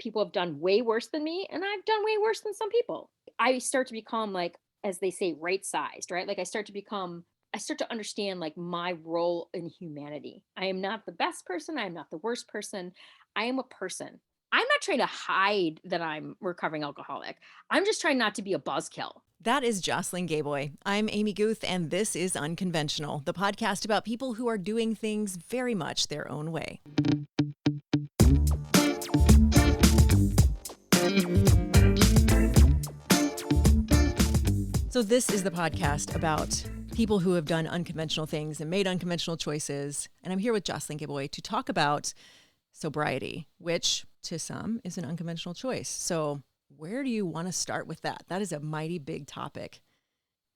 people have done way worse than me, and I've done way worse than some people. I start to become like, as they say, right sized, right? Like I start to understand like my role in humanity. I am not the best person. I am not the worst person. I am a person. I'm not trying to hide that I'm recovering alcoholic. I'm just trying not to be a buzzkill. That is Jocelyn Geboy. I'm Amy Guth, and this is Unconventional, the podcast about people who are doing things very much their own way. So this is the podcast about people who have done unconventional things and made unconventional choices. And I'm here with Jocelyn Geboy to talk about sobriety, which to some is an unconventional choice. So where do you want to start with that? That is a mighty big topic.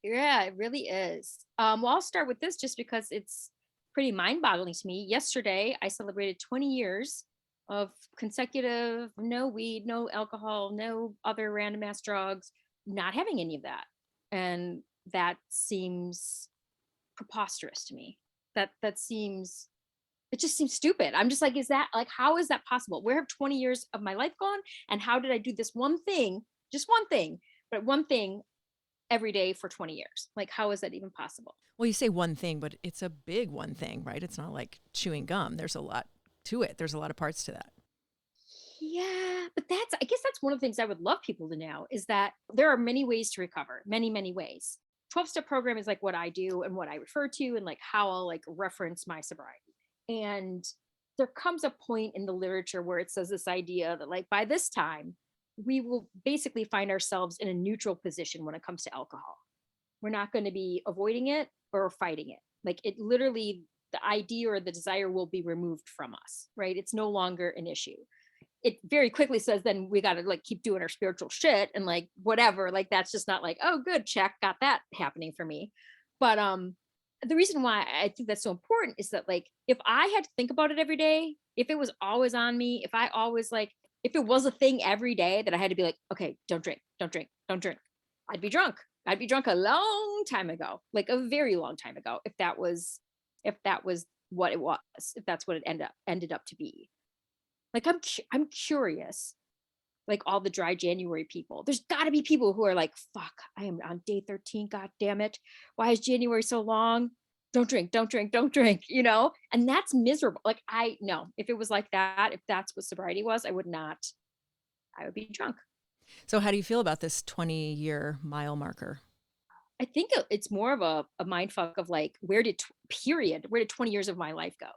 Yeah, it really is. Well, I'll start with this just because it's pretty mind-boggling to me. Yesterday, I celebrated 20 years of consecutive no weed, no alcohol, no other random ass drugs, not having any of that. And that seems preposterous to me. It just seems stupid. I'm just like, is that like, how is that possible? Where have 20 years of my life gone? And how did I do this one thing, just one thing, but one thing every day for 20 years? Like, how is that even possible? Well, you say one thing, but it's a big one thing, right? It's not like chewing gum. There's a lot to it. There's a lot of parts to that. Yeah, but I guess that's one of the things I would love people to know is that there are many ways to recover, many, many ways. 12-step program is like what I do and what I refer to and like how I'll like reference my sobriety. And there comes a point in the literature where it says this idea that like by this time, we will basically find ourselves in a neutral position when it comes to alcohol. We're not going to be avoiding it or fighting it. Like it literally, the idea or the desire will be removed from us, right? It's no longer an issue. It very quickly says then we got to like keep doing our spiritual shit and like whatever, like that's just not like, oh good, check, got that happening for me. But the reason why I think that's so important is that like if I had to think about it every day, if it was always on me, if I always like, if it was a thing every day that I had to be like, okay, don't drink, don't drink, don't drink, I'd be drunk. I'd be drunk a long time ago, like a very long time ago, if that was what it was, if that's what it ended up to be. Like I'm curious, like all the dry January people. There's got to be people who are like, "Fuck, I am on day 13. God damn it! Why is January so long? Don't drink, don't drink, don't drink." You know, and that's miserable. Like I know if it was like that, if that's what sobriety was, I would not. I would be drunk. So how do you feel about this 20-year mile marker? I think it's more of a mind fuck of like, where did 20 years of my life go?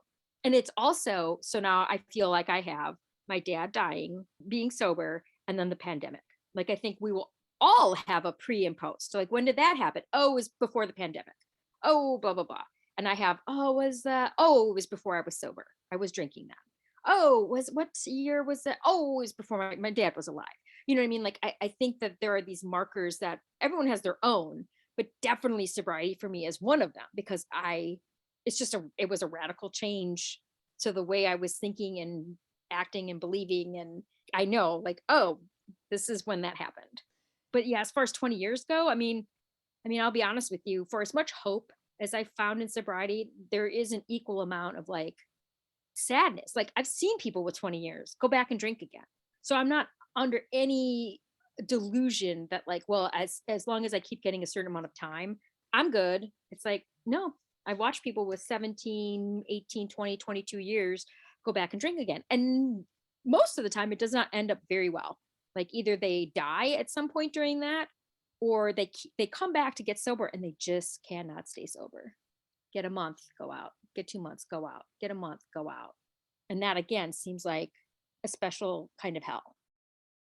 And it's also, so now I feel like I have my dad dying, being sober, and then the pandemic. Like, I think we will all have a pre and post. So like, when did that happen? Oh, it was before the pandemic. Oh, blah, blah, blah. And I have, it was before I was sober. I was drinking then. What year was that? Oh, it was before my dad was alive. You know what I mean? Like, I think that there are these markers that everyone has their own, but definitely sobriety for me is one of them because it was a radical change to the way I was thinking and acting and believing. And I know like, oh, this is when that happened. But yeah, as far as 20 years go, I'll be honest with you, for as much hope as I found in sobriety, there is an equal amount of like sadness. Like I've seen people with 20 years go back and drink again. So I'm not under any delusion that like, well, as long as I keep getting a certain amount of time, I'm good. It's like, no, I watch people with 17, 18, 20, 22 years go back and drink again. And most of the time, it does not end up very well. Like either they die at some point during that, or they come back to get sober and they just cannot stay sober. Get a month, go out. Get 2 months, go out. Get a month, go out. And that again seems like a special kind of hell.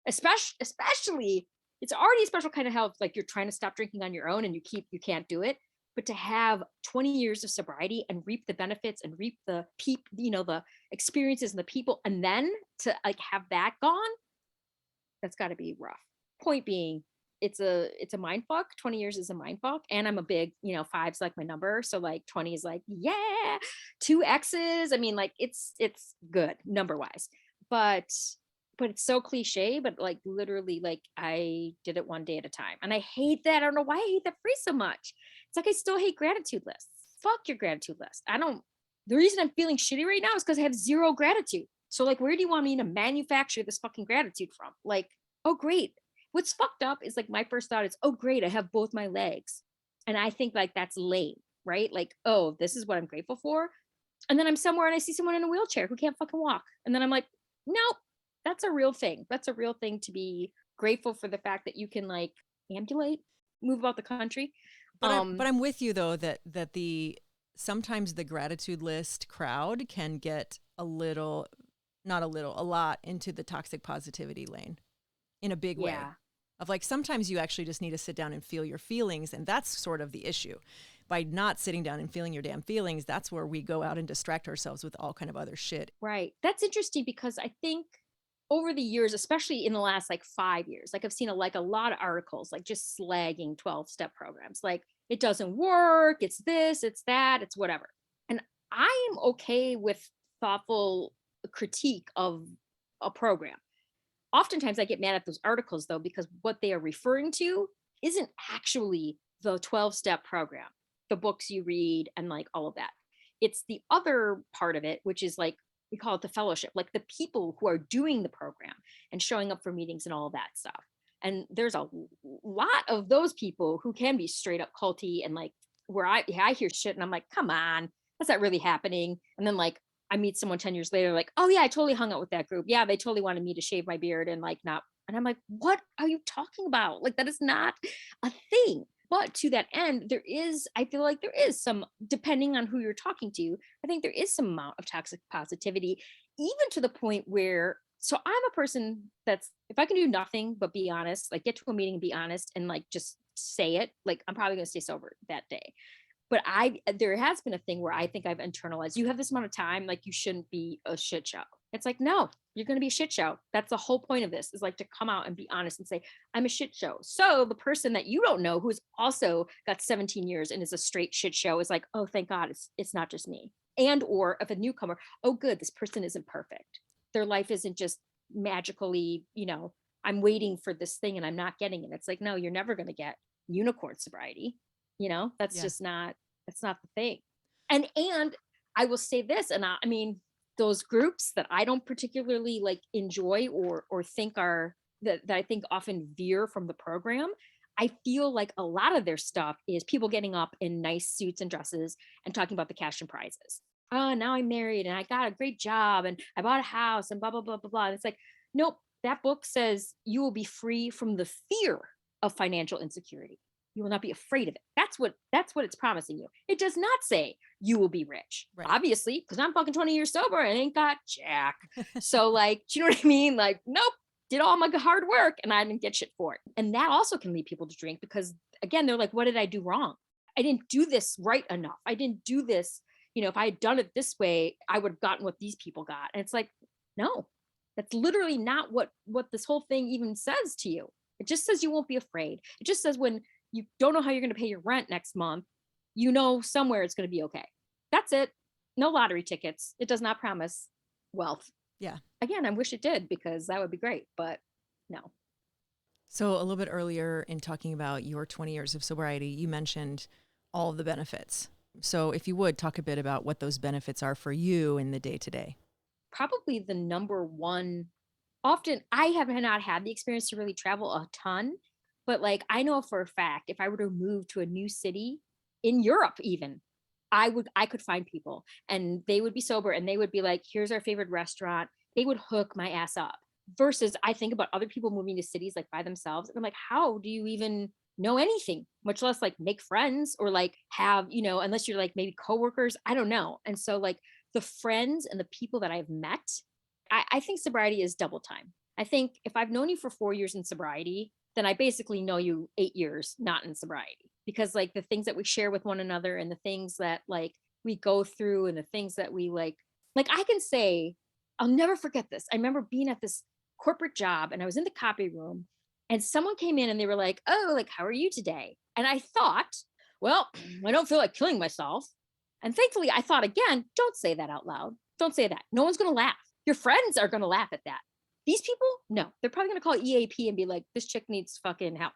Especially, it's already a special kind of hell if like you're trying to stop drinking on your own and you can't do it. But to have 20 years of sobriety and reap the benefits and reap the the experiences and the people, and then to like have that gone, that's got to be rough. Point being, it's a mind fuck. 20 years is a mind fuck. And I'm a big, 5's like my number. So like 20 is like, yeah, 2 X's. I mean, like it's good number wise, but it's so cliche, but like literally like I did it one day at a time. And I hate that. I don't know why I hate that phrase so much. It's like I still hate gratitude lists. Fuck your gratitude list. The reason I'm feeling shitty right now is because I have zero gratitude. So like, where do you want me to manufacture this fucking gratitude from? Like, oh, great. What's fucked up is like, my first thought is, oh, great, I have both my legs. And I think like that's lame, right? Like, oh, this is what I'm grateful for. And then I'm somewhere and I see someone in a wheelchair who can't fucking walk. And then I'm like, nope, that's a real thing. That's a real thing to be grateful for, the fact that you can like ambulate, move about the country. But I'm with you though that the sometimes the gratitude list crowd can get a little, not a little, a lot into the toxic positivity lane in a big way. Yeah. Of like, sometimes you actually just need to sit down and feel your feelings, and that's sort of the issue. By not sitting down and feeling your damn feelings, that's where we go out and distract ourselves with all kind of other shit. Right. That's interesting, because I think over the years, especially in the last like 5 years, like I've seen a lot of articles, like just slagging 12-step programs. Like, it doesn't work. It's this, it's that, it's whatever. And I am okay with thoughtful critique of a program. Oftentimes I get mad at those articles though, because what they are referring to isn't actually the 12-step program, the books you read and like all of that. It's the other part of it, which is like, we call it the fellowship, like the people who are doing the program and showing up for meetings and all of that stuff. And there's a lot of those people who can be straight up culty, and like, where I hear shit and I'm like, come on, that's not really happening. And then like, I meet someone 10 years later, like, oh yeah, I totally hung out with that group. Yeah, they totally wanted me to shave my beard and like not. And I'm like, what are you talking about? Like, that is not a thing. But to that end, I feel like there is some, depending on who you're talking to, I think there is some amount of toxic positivity, even to the point where, so I'm a person that's, if I can do nothing but be honest, like get to a meeting and be honest and like just say it, like I'm probably going to stay sober that day. But there has been a thing where I think I've internalized, you have this amount of time, like you shouldn't be a shit show. It's like, no, you're going to be a shit show. That's the whole point of this, is like to come out and be honest and say, I'm a shit show. So the person that you don't know, who's also got 17 years and is a straight shit show, is like, oh, thank God it's not just me. And, or if a newcomer, oh, good, this person isn't perfect. Their life isn't just magically, I'm waiting for this thing and I'm not getting it. It's like, no, you're never going to get unicorn sobriety. That's Yeah. just that's not the thing. And I will say this, and I mean, those groups that I don't particularly like enjoy or think are that I think often veer from the program, I feel like a lot of their stuff is people getting up in nice suits and dresses and talking about the cash and prizes. Oh, now I'm married and I got a great job and I bought a house and blah blah blah blah blah. And it's like, nope, that book says you will be free from the fear of financial insecurity. You will not be afraid of it. That's what it's promising you. It does not say you will be rich. Right. Obviously, because I'm fucking 20 years sober and ain't got jack. So like, do you know what I mean? Like, nope, did all my hard work and I didn't get shit for it. And that also can lead people to drink, because again, they're like, what did I do wrong? I didn't do this right enough. I didn't do this. If I had done it this way, I would have gotten what these people got. And it's like, no, that's literally not what this whole thing even says to you. It just says you won't be afraid. It just says when you don't know how you're going to pay your rent next month, somewhere it's going to be okay. That's it. No lottery tickets. It does not promise wealth. Yeah. Again, I wish it did, because that would be great, but no. So a little bit earlier in talking about your 20 years of sobriety, you mentioned all of the benefits. So if you would talk a bit about what those benefits are for you in the day to day. Probably the number one, often I have not had the experience to really travel a ton, but like I know for a fact, if I were to move to a new city in Europe, even, I could find people and they would be sober and they would be like, here's our favorite restaurant. They would hook my ass up. Versus I think about other people moving to cities like by themselves. And I'm like, how do you even know anything, much less like make friends or like have, unless you're like maybe coworkers, I don't know. And so like the friends and the people that I've met, I think sobriety is double time. I think if I've known you for 4 years in sobriety, then I basically know you 8 years not in sobriety, because like the things that we share with one another and the things that like we go through and the things that we like I can say, I'll never forget this. I remember being at this corporate job and I was in the copy room and someone came in and they were like, oh, like, how are you today? And I thought, well, I don't feel like killing myself. And thankfully I thought again, don't say that out loud. Don't say that. No one's going to laugh. Your friends are going to laugh at that. These people, no, they're probably going to call EAP and be like, this chick needs fucking help.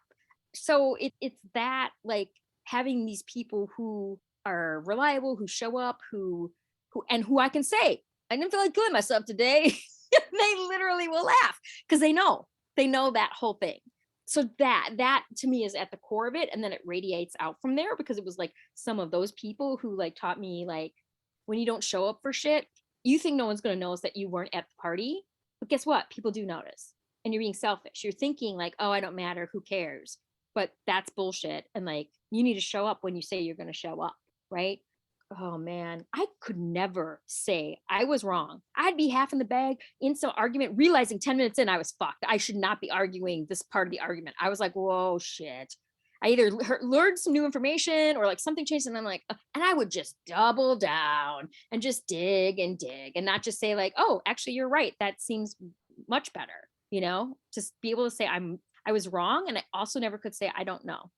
So it's that like having these people who are reliable, who show up, who I can say, I didn't feel like killing myself today. They literally will laugh because they know that whole thing. So that to me is at the core of it. And then it radiates out from there because it was like some of those people who like taught me like, when you don't show up for shit, you think no one's going to notice that you weren't at the party. But guess what? People do notice. And you're being selfish. You're thinking like, oh, I don't matter. Who cares? But that's bullshit. And like, you need to show up when you say you're going to show up. Right. Oh man, I could never say I was wrong. I'd be half in the bag in some argument, realizing 10 minutes in, I was fucked. I should not be arguing this part of the argument. I was like, whoa, shit. I either learned some new information or like something changed. And I'm like, and I would just double down and just dig and not just say like, oh, actually, you're right. That seems much better. Just be able to say I was wrong. And I also never could say, I don't know.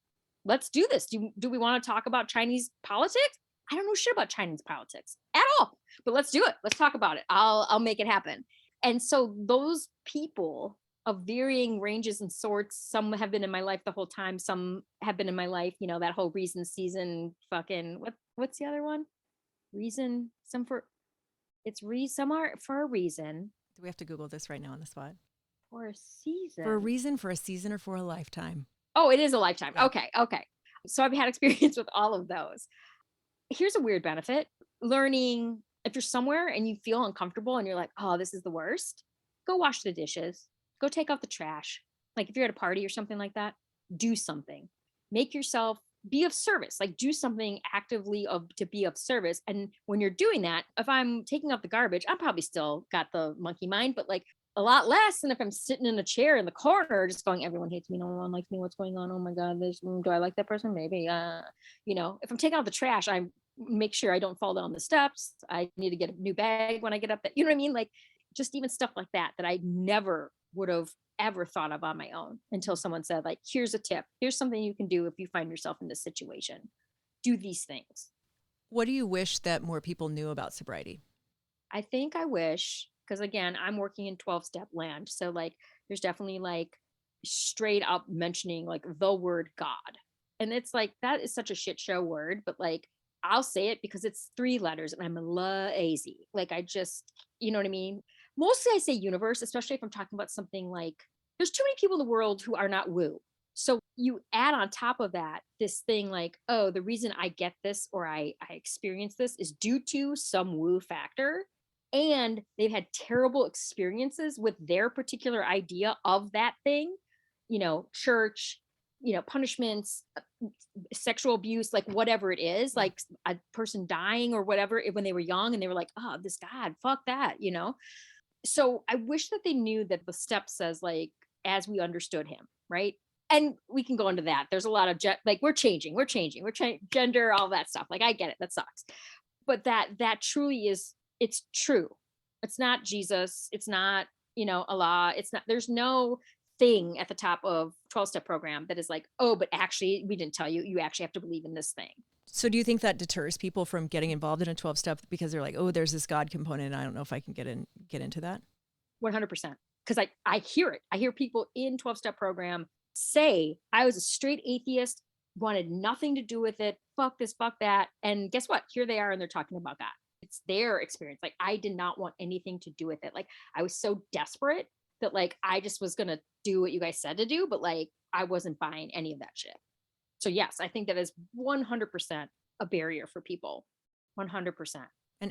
Let's do this. Do we want to talk about Chinese politics? I don't know shit about Chinese politics at all, but let's do it. Let's talk about it. I'll make it happen. And so those people of varying ranges and sorts, some have been in my life the whole time. Some have been in my life, that whole reason season fucking, what's the other one? Reason, some are for a reason. Do we have to Google this right now on the spot? For a season. For a reason, for a season, or for a lifetime? Oh, it is a lifetime. Yeah. Okay. So I've had experience with all of those. Here's a weird benefit. Learning, if you're somewhere and you feel uncomfortable and you're like, oh, this is the worst, go wash the dishes, go take out the trash. Like if you're at a party or something like that, do something. Make yourself be of service, like do something actively to be of service. And when you're doing that, if I'm taking out the garbage, I'm probably still got the monkey mind, but like a lot less than if I'm sitting in a chair in the corner, just going, everyone hates me. No one likes me. What's going on? Oh my God. Do I like that person? Maybe, if I'm taking out the trash, I make sure I don't fall down the steps. I need to get a new bag when I get up. You know what I mean? Like just even stuff like that I never would have ever thought of on my own until someone said like, here's a tip. Here's something you can do if you find yourself in this situation. Do these things. What do you wish that more people knew about sobriety? I think I wish, because again, I'm working in 12-step land. So like, there's definitely like straight up mentioning like the word God. And it's like, that is such a shit show word, but like, I'll say it because it's 3 letters and I'm lazy. Like I just, you know what I mean? Mostly I say universe, especially if I'm talking about something like, there's too many people in the world who are not woo. So you add on top of that, this thing like, oh, the reason I get this or I experience this is due to some woo factor. And they've had terrible experiences with their particular idea of that thing, church, punishments, sexual abuse, like whatever it is, like a person dying or whatever, when they were young and they were like, oh, this God, fuck that, So I wish that they knew that the step says like, as we understood him, right? And we can go into that. There's a lot of like, we're changing, gender, all that stuff. Like, I get it. That sucks. But that truly is, it's true. It's not Jesus. It's not, Allah. It's not, there's no thing at the top of 12-step program that is like, oh, but actually we didn't tell you, you actually have to believe in this thing. So do you think that deters people from getting involved in a 12-step because they're like, oh, there's this God component, and I don't know if I can get into that? 100%. Because I hear it. I hear people in 12-step program say, I was a straight atheist, wanted nothing to do with it. Fuck this, fuck that. And guess what? Here they are and they're talking about God. It's their experience. Like, I did not want anything to do with it. Like, I was so desperate that like, I just was going to do what you guys said to do, but like, I wasn't buying any of that shit. So yes, I think that is 100% a barrier for people. 100%.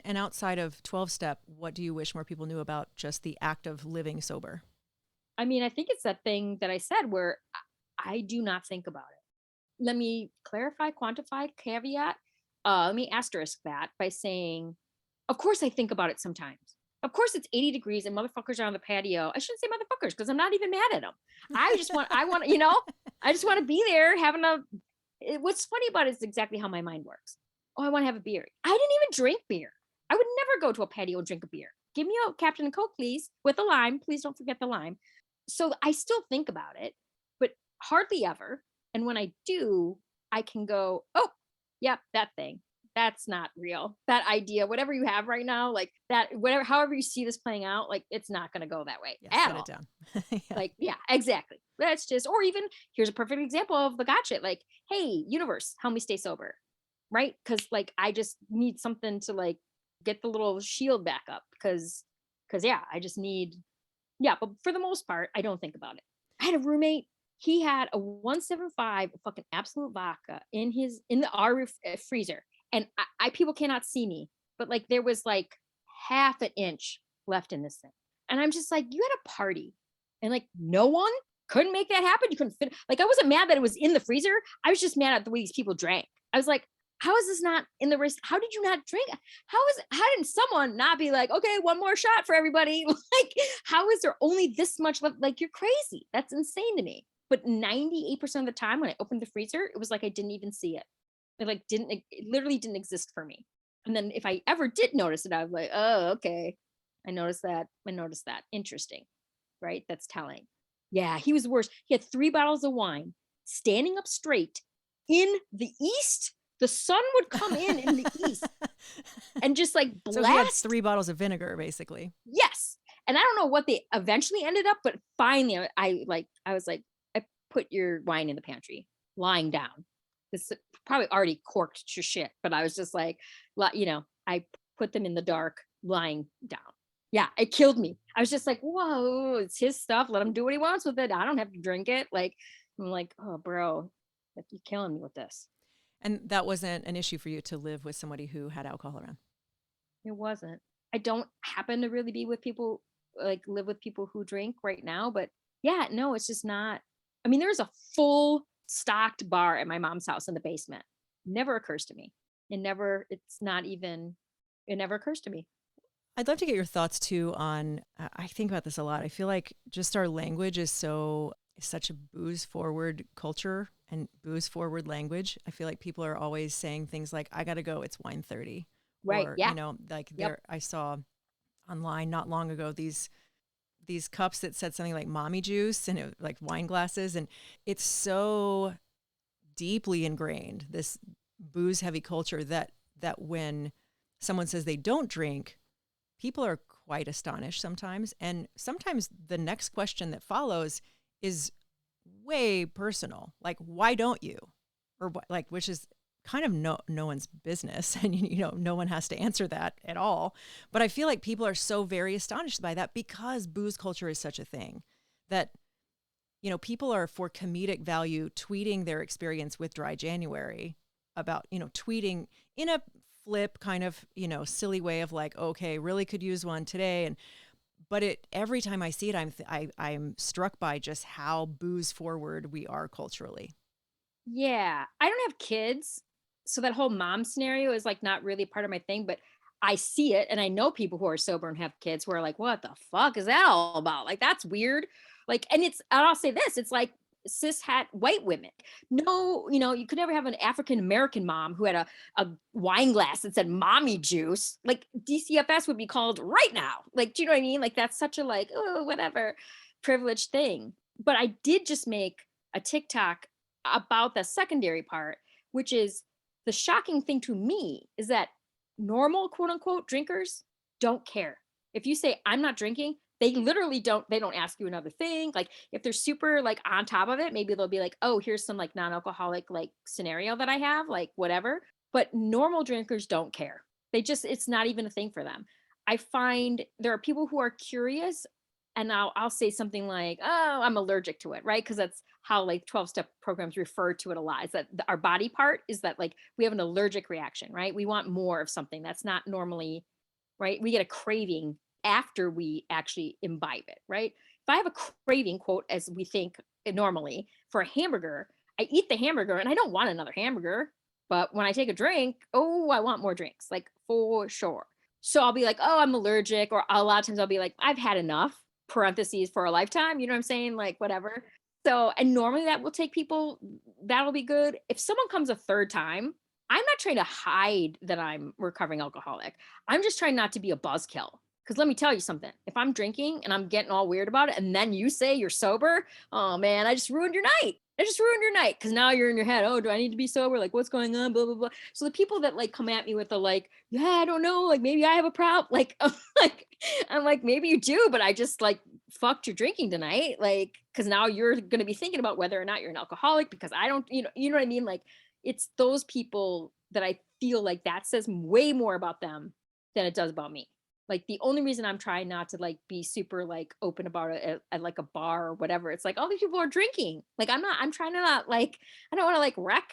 And outside of 12-step, what do you wish more people knew about just the act of living sober? I mean, I think it's that thing that I said where I do not think about it. Let me clarify, quantify, caveat. Let me asterisk that by saying, of course I think about it sometimes. Of course it's 80 degrees and motherfuckers are on the patio. I shouldn't say motherfuckers because I'm not even mad at them. I just want to be there having what's funny about it is exactly how my mind works. Oh, I want to have a beer. I didn't even drink beer. I would never go to a patio and drink a beer. Give me a Captain and Coke, please, with a lime. Please don't forget the lime. So I still think about it, but hardly ever. And when I do, I can go, oh, yep, that thing. That's not real. That idea, whatever you have right now, like that, whatever, however you see this playing out, like it's not going to go that way at all. It down. Yeah. Like, yeah, exactly. That's just, or even here's a perfect example of the gotcha. Like, hey, universe, help me stay sober. Right. Cause like, I just need something to like get the little shield back up because yeah, I just need, yeah, but for the most part, I don't think about it. I had a roommate, he had a 175 fucking absolute vodka in the our freezer. And people cannot see me, but like there was like half an inch left in this thing. And I'm just like, you had a party and like no one couldn't make that happen. You couldn't fit. Like I wasn't mad that it was in the freezer. I was just mad at the way these people drank. I was like, how is this not in the wrist? How did you not drink? How didn't someone not be like, okay, one more shot for everybody? Like, how is there only this much left? Like, you're crazy. That's insane to me. But 98% of the time when I opened the freezer, it was like I didn't even see it. It literally didn't exist for me. And then if I ever did notice it, I was like, oh, okay. I noticed that. Interesting. Right? That's telling. Yeah, he was worse. He had 3 bottles of wine standing up straight in the east. The sun would come in the east and just like blast. So he had 3 bottles of vinegar, basically. Yes. And I don't know what they eventually ended up, but finally I was like, I put your wine in the pantry, lying down. This probably already corked to shit, but I was just like, I put them in the dark, lying down. Yeah, it killed me. I was just like, whoa, it's his stuff. Let him do what he wants with it. I don't have to drink it. Like, I'm like, oh, bro, you're killing me with this. And that wasn't an issue for you to live with somebody who had alcohol around? It wasn't. I don't happen to really be with people, like live with people who drink right now, but yeah, no, it's just not. I mean, there's a full stocked bar at my mom's house in the basement. Never occurs to me. It never occurs to me. I'd love to get your thoughts too on, I think about this a lot. I feel like just our language is such a booze forward culture and booze forward language. I feel like people are always saying things like, I got to go, it's wine 30. Right. Or, Yeah. I saw online not long ago, these cups that said something like mommy juice and like wine glasses. And it's so deeply ingrained, this booze heavy culture, that when someone says they don't drink, people are quite astonished sometimes. And sometimes the next question that follows is way personal. Like, why don't you? Or like, which is kind of no one's business. And, no one has to answer that at all. But I feel like people are so very astonished by that because booze culture is such a thing that, people are, for comedic value, tweeting their experience with dry January about, tweeting in a flip kind of, silly way of like, okay, really could use one today. But every time I see it, I'm struck by just how booze forward we are culturally. Yeah. I don't have kids, so that whole mom scenario is like not really part of my thing, but I see it and I know people who are sober and have kids who are like, what the fuck is that all about? Like, that's weird. Like, and I'll say this, it's like cis het white women. No, you could never have an African American mom who had a wine glass that said mommy juice. Like DCFS would be called right now. Like, do you know what I mean? Like, that's such a like, oh, whatever privileged thing. But I did just make a TikTok about the secondary part, which is the shocking thing to me is that normal quote unquote drinkers don't care. If you say I'm not drinking, they literally don't ask you another thing. Like if they're super like on top of it, maybe they'll be like, oh, here's some like non-alcoholic like scenario that I have, like whatever. But normal drinkers don't care. It's not even a thing for them. I find there are people who are curious and I'll say something like, oh, I'm allergic to it, right? Because that's how like 12-step programs refer to it a lot, is that our body part is that like we have an allergic reaction, right? We want more of something that's not normally, right? We get a craving after we actually imbibe it, right? If I have a craving, quote, as we think normally for a hamburger, I eat the hamburger and I don't want another hamburger. But when I take a drink, oh, I want more drinks, like for sure. So I'll be like, oh, I'm allergic. Or a lot of times I'll be like, I've had enough, parentheses, for a lifetime. You know what I'm saying? Like whatever. So, and normally that will take people, that'll be good. If someone comes a third time, I'm not trying to hide that I'm recovering alcoholic. I'm just trying not to be a buzzkill. Because let me tell you something. If I'm drinking and I'm getting all weird about it, and then you say you're sober, oh man, I just ruined your night. Because now you're in your head. Oh, do I need to be sober? Like, what's going on? Blah, blah, blah. So the people that like come at me with the like, yeah, I don't know. Like, maybe I have a problem. Like, I'm like, maybe you do, but I just like fucked your drinking tonight. Like, because now you're going to be thinking about whether or not you're an alcoholic because I don't, you know what I mean? Like, it's those people that I feel like that says way more about them than it does about me. Like the only reason I'm trying not to like be super like open about it at like a bar or whatever, it's like all these people are drinking. Like I'm trying to not like, I don't want to like wreck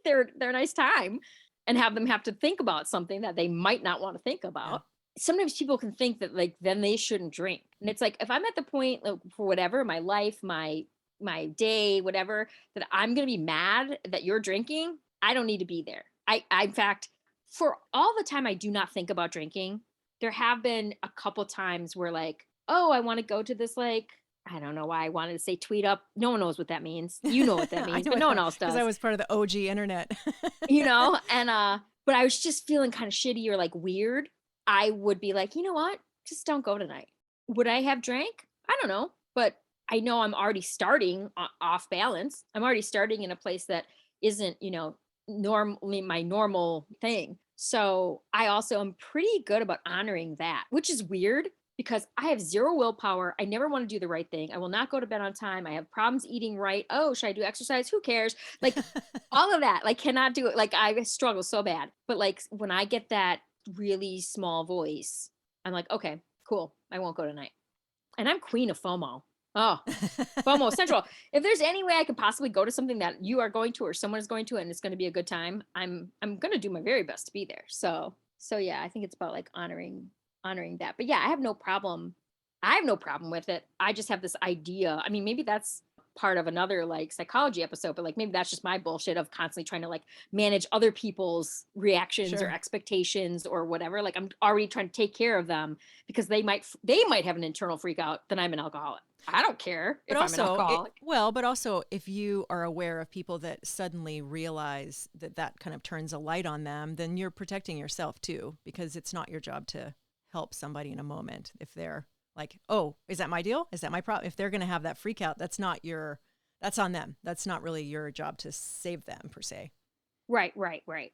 their nice time and have them have to think about something that they might not want to think Yeah. about. Sometimes people can think that like then they shouldn't drink. And it's like if I'm at the point like, for whatever, my life, my day, whatever, that I'm gonna be mad that you're drinking, I don't need to be there. I in fact, for all the time I do not think about drinking, there have been a couple times where like, oh, I want to go to this like, I don't know why I wanted to say tweet up. No one knows what that means. You know what that I means, know but what no one that, else because I does. was part of the OG internet. And but I was just feeling kind of shitty or like weird. I would be like, you know what? Just don't go tonight. Would I have drank? I don't know, but I know I'm already starting off balance. I'm already starting in a place that isn't, normally my normal thing. So I also am pretty good about honoring that, which is weird because I have zero willpower. I never want to do the right thing. I will not go to bed on time. I have problems eating right. Oh, should I do exercise? Who cares? Like all of that, like cannot do it. Like I struggle so bad. But like when I get that really small voice, I'm like, okay, cool. I won't go tonight. And I'm queen of FOMO. Oh, FOMO central. If there's any way I could possibly go to something that you are going to or someone is going to and it's going to be a good time, I'm going to do my very best to be there. So yeah, I think it's about like honoring that. But yeah, I have no problem. I have no problem with it. I just have this idea. I mean, maybe that's part of another like psychology episode, but like maybe that's just my bullshit of constantly trying to like manage other people's reactions or Sure. expectations or whatever. Like I'm already trying to take care of them because they might have an internal freak out that I'm an alcoholic. I don't care But if I'm an also, alcoholic. but also if you are aware of people that suddenly realize that that kind of turns a light on them, then you're protecting yourself too, because it's not your job to help somebody in a moment. If they're like, oh, is that my deal? Is that my problem? If they're going to have that freak out, that's on them. That's not really your job to save them per se. Right.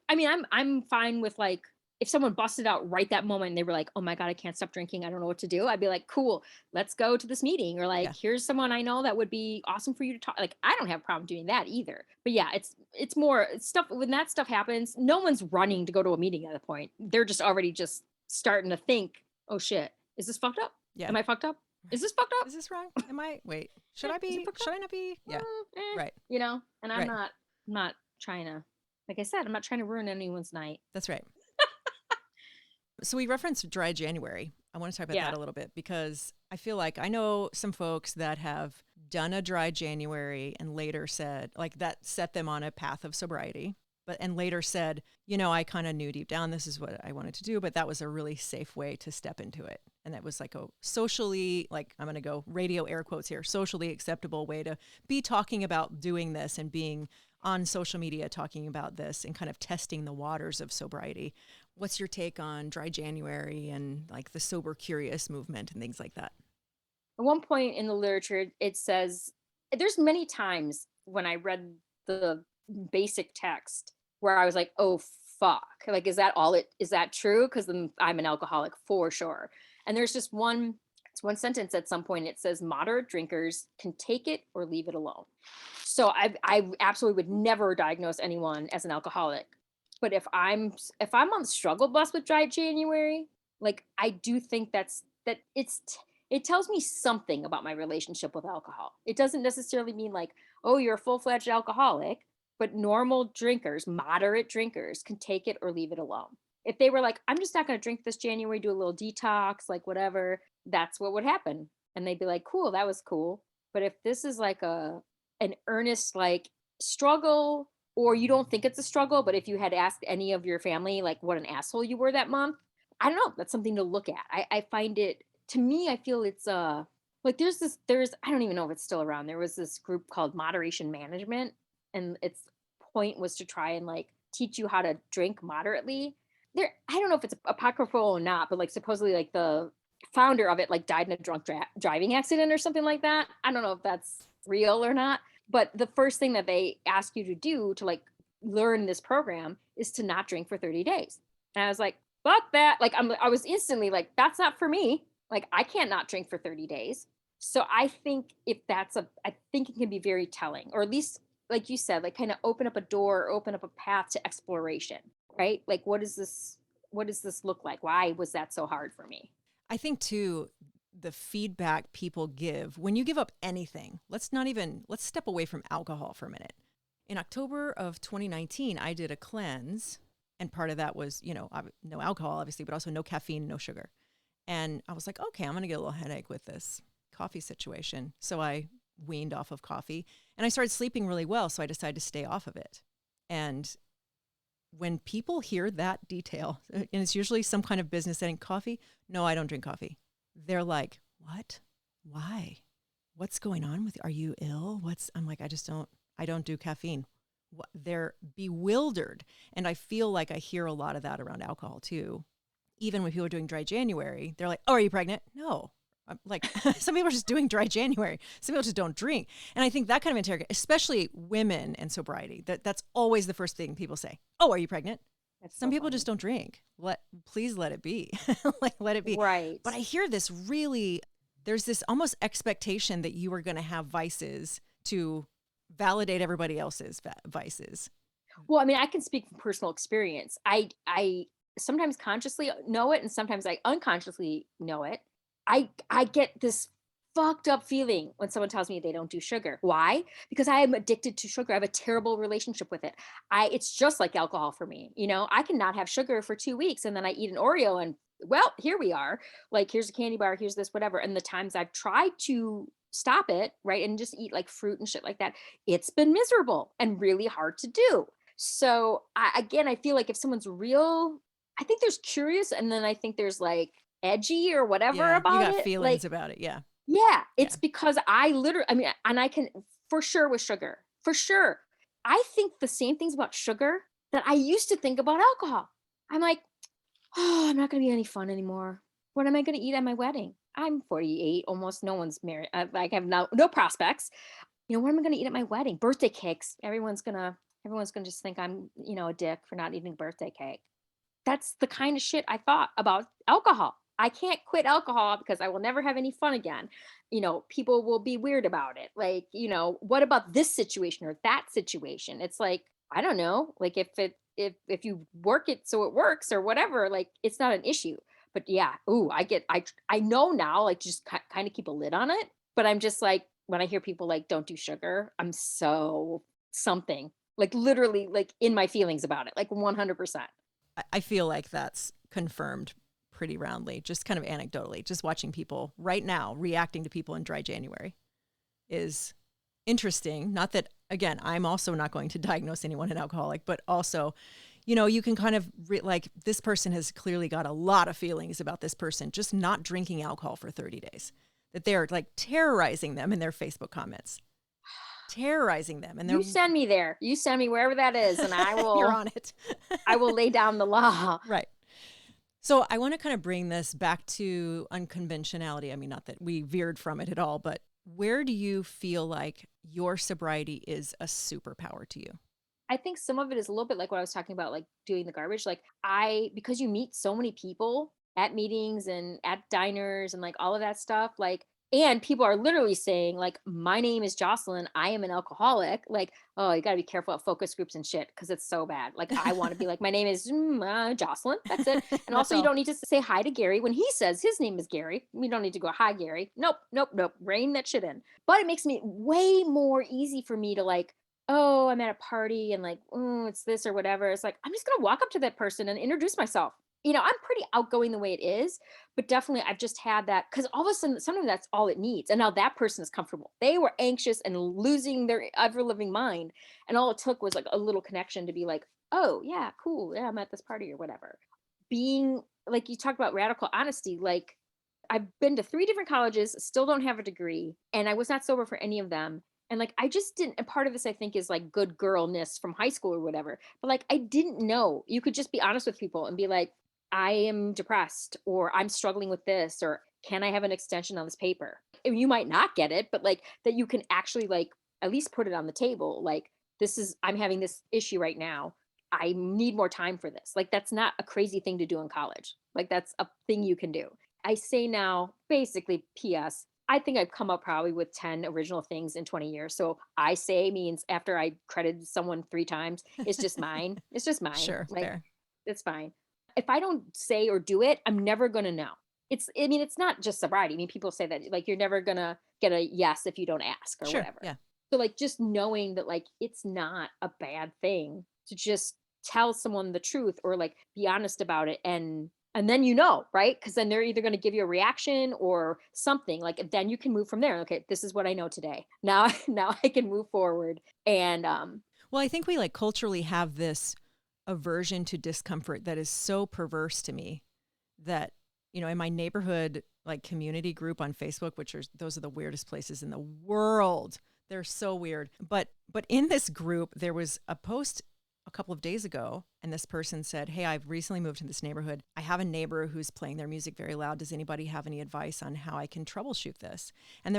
I mean, I'm fine with like if someone busted out right that moment and they were like, "Oh my god, I can't stop drinking. I don't know what to do." I'd be like, "Cool, let's go to this meeting." Or like, Yeah. "Here's someone I know that would be awesome for you to talk." Like, I don't have a problem doing that either. But yeah, it's more stuff when that stuff happens. No one's running to go to a meeting at the point. They're just already just starting to think, "Oh shit, is this fucked up? Yeah. Am I fucked up? Is Right. this fucked up? Is this wrong? Am I, wait, Is it fucked should up? I not be? Yeah. Right. And I'm Right. not trying to, like I said, I'm not trying to ruin anyone's night. That's right. So we referenced dry January. I want to talk about Yeah. that a little bit because I feel like I know some folks that have done a dry January and later said, like, that set them on a path of sobriety, and later said, I kind of knew deep down this is what I wanted to do, but that was a really safe way to step into it. And that was like a socially, like, I'm going to go radio air quotes here, socially acceptable way to be talking about doing this and being on social media talking about this and kind of testing the waters of sobriety. What's your take on dry January and like the sober curious movement and things like that? At one point in the literature, it says there's many times when I read the basic text where I was like, oh fuck. Like, is that true? Because then I'm an alcoholic for sure. And there's just one sentence at some point. It says moderate drinkers can take it or leave it alone. So I absolutely would never diagnose anyone as an alcoholic. But if I'm on the struggle bus with dry January, like I do think it tells me something about my relationship with alcohol. It doesn't necessarily mean like, oh, you're a full-fledged alcoholic, but normal drinkers, moderate drinkers can take it or leave it alone. If they were like, I'm just not going to drink this January, do a little detox, like whatever, that's what would happen. And they'd be like, cool, that was cool. But if this is like an earnest like struggle, or you don't think it's a struggle, but if you had asked any of your family like what an asshole you were that month, I don't know, that's something to look at. I find it, to me, I feel it's like there's I don't even know if it's still around. There was this group called Moderation Management, and its point was to try and like teach you how to drink moderately. I don't know if it's apocryphal or not, but like supposedly like the founder of it like died in a drunk driving accident or something like that. I don't know if that's real or not, but the first thing that they ask you to do to like learn this program is to not drink for 30 days. And I was like, fuck that. Like I was instantly like, that's not for me. Like I can't not drink for 30 days. So I think I think it can be very telling, or at least like you said, like kind of open up a door, open up a path to exploration, right? Like what does this look like? Why was that so hard for me? I think too, the feedback people give when you give up anything, let's step away from alcohol for a minute. In October of 2019, I did a cleanse, and part of that was, no alcohol, obviously, but also no caffeine, no sugar. And I was like, okay, I'm going to get a little headache with this coffee situation. So I weaned off of coffee, and I started sleeping really well. So I decided to stay off of it. And when people hear that detail, and it's usually some kind of business setting, coffee, no, I don't drink coffee. They're like, what? Why? What's going on with you? Are you ill? I'm like, I don't do caffeine. They're bewildered. And I feel like I hear a lot of that around alcohol too. Even when people are doing dry January, they're like, oh, are you pregnant? No. I'm like, some people are just doing dry January. Some people just don't drink. And I think that kind of interrogation, especially women and sobriety, that's always the first thing people say. Oh, are you pregnant? That's Some so people funny. just don't drink. Please let it be. Let it be. Right. But I hear this there's this almost expectation that you are going to have vices to validate everybody else's vices. Well, I mean, I can speak from personal experience. I sometimes consciously know it and sometimes I unconsciously know it. I get this fucked up feeling when someone tells me they don't do sugar. Why? Because I am addicted to sugar. I have a terrible relationship with it. It's just like alcohol for me. I cannot have sugar for 2 weeks and then I eat an Oreo and well, here we are. Like here's a candy bar, here's this whatever. And the times I've tried to stop it, right, and just eat like fruit and shit like that, it's been miserable and really hard to do. So again, I feel like if someone's real, I think there's curious, and then I think there's like edgy or whatever Yeah, you about got it. Like, feelings about it. Yeah. yeah, Yeah. it's because I mean, and I can for sure with sugar, for sure. I think the same things about sugar that I used to think about alcohol. I'm like, oh, I'm not going to be any fun anymore. What am I going to eat at my wedding? I'm 48, almost no one's married. Like I have no prospects. What am I going to eat at my wedding? Birthday cakes. Everyone's gonna just think I'm, a dick for not eating birthday cake. That's the kind of shit I thought about alcohol. I can't quit alcohol because I will never have any fun again. People will be weird about it. Like, what about this situation or that situation? It's like, I don't know, like if you work it so it works or whatever, like it's not an issue. But yeah, ooh, I know now, like just kind of keep a lid on it. But I'm just like when I hear people like don't do sugar, I'm so something like literally like in my feelings about it, like 100%. I feel like that's confirmed pretty roundly, just kind of anecdotally, just watching people right now reacting to people in dry January is interesting. Not that, again, I'm also not going to diagnose anyone an alcoholic, but also, you can kind of like this person has clearly got a lot of feelings about this person just not drinking alcohol for 30 days, that they're like terrorizing them in their Facebook comments. Terrorizing them, and You they're send me there. You send me wherever that is, and I you're will on it. I will lay down the law. Right. So I want to kind of bring this back to unconventionality. I mean, not that we veered from it at all, but where do you feel like your sobriety is a superpower to you? I think some of it is a little bit like what I was talking about, like doing the garbage. Like because you meet so many people at meetings and at diners and like all of that stuff, like, and people are literally saying like, my name is Jocelyn. I am an alcoholic. Like, oh, you gotta be careful at focus groups and shit. Cause it's so bad. Like I want to be like, my name is Jocelyn. That's it. And That's also you all. don't need to say hi to Gary when he says his name is Gary. We don't need to go, hi, Gary. Nope, nope, nope. Rein that shit in. But it makes me way more easy for me to like, oh, I'm at a party and like, oh, it's this or whatever. It's like, I'm just going to walk up to that person and introduce myself. I'm pretty outgoing the way it is, but definitely I've just had that because all of a sudden, sometimes that's all it needs. And now that person is comfortable. They were anxious and losing their ever living mind. And all it took was like a little connection to be like, oh, yeah, cool. Yeah, I'm at this party or whatever. Being like you talked about radical honesty, like I've been to 3 different colleges, still don't have a degree, and I was not sober for any of them. And like I just didn't, and part of this I think is like good girlness from high school or whatever. But like I didn't know. You could just be honest with people and be like, I am depressed or I'm struggling with this or can I have an extension on this paper? And you might not get it, but like that you can actually like at least put it on the table. Like I'm having this issue right now. I need more time for this. Like that's not a crazy thing to do in college. Like that's a thing you can do. I say now, basically, PS, I think I've come up probably with 10 original things in 20 years. So I say means after I credited someone 3 times, it's just mine. It's just mine. Sure, Like fair. it's fine. if I don't say or do it, I'm never going to know. I mean, it's not just sobriety. I mean, people say that like you're never going to get a yes if you don't ask or Sure. whatever. Yeah. So like just knowing that like it's not a bad thing to just tell someone the truth or like be honest about it, and then right? Because then they're either going to give you a reaction or something. Like then you can move from there. Okay, this is what I know today. Now now I can move forward. And Well, I think we like culturally have this aversion to discomfort that is so perverse to me that, in my neighborhood, like community group on Facebook, those are the weirdest places in the world. They're so weird. But in this group, there was a post a couple of days ago, and this person said, "Hey, I've recently moved to this neighborhood. I have a neighbor who's playing their music very loud. Does anybody have any advice on how I can troubleshoot this?" And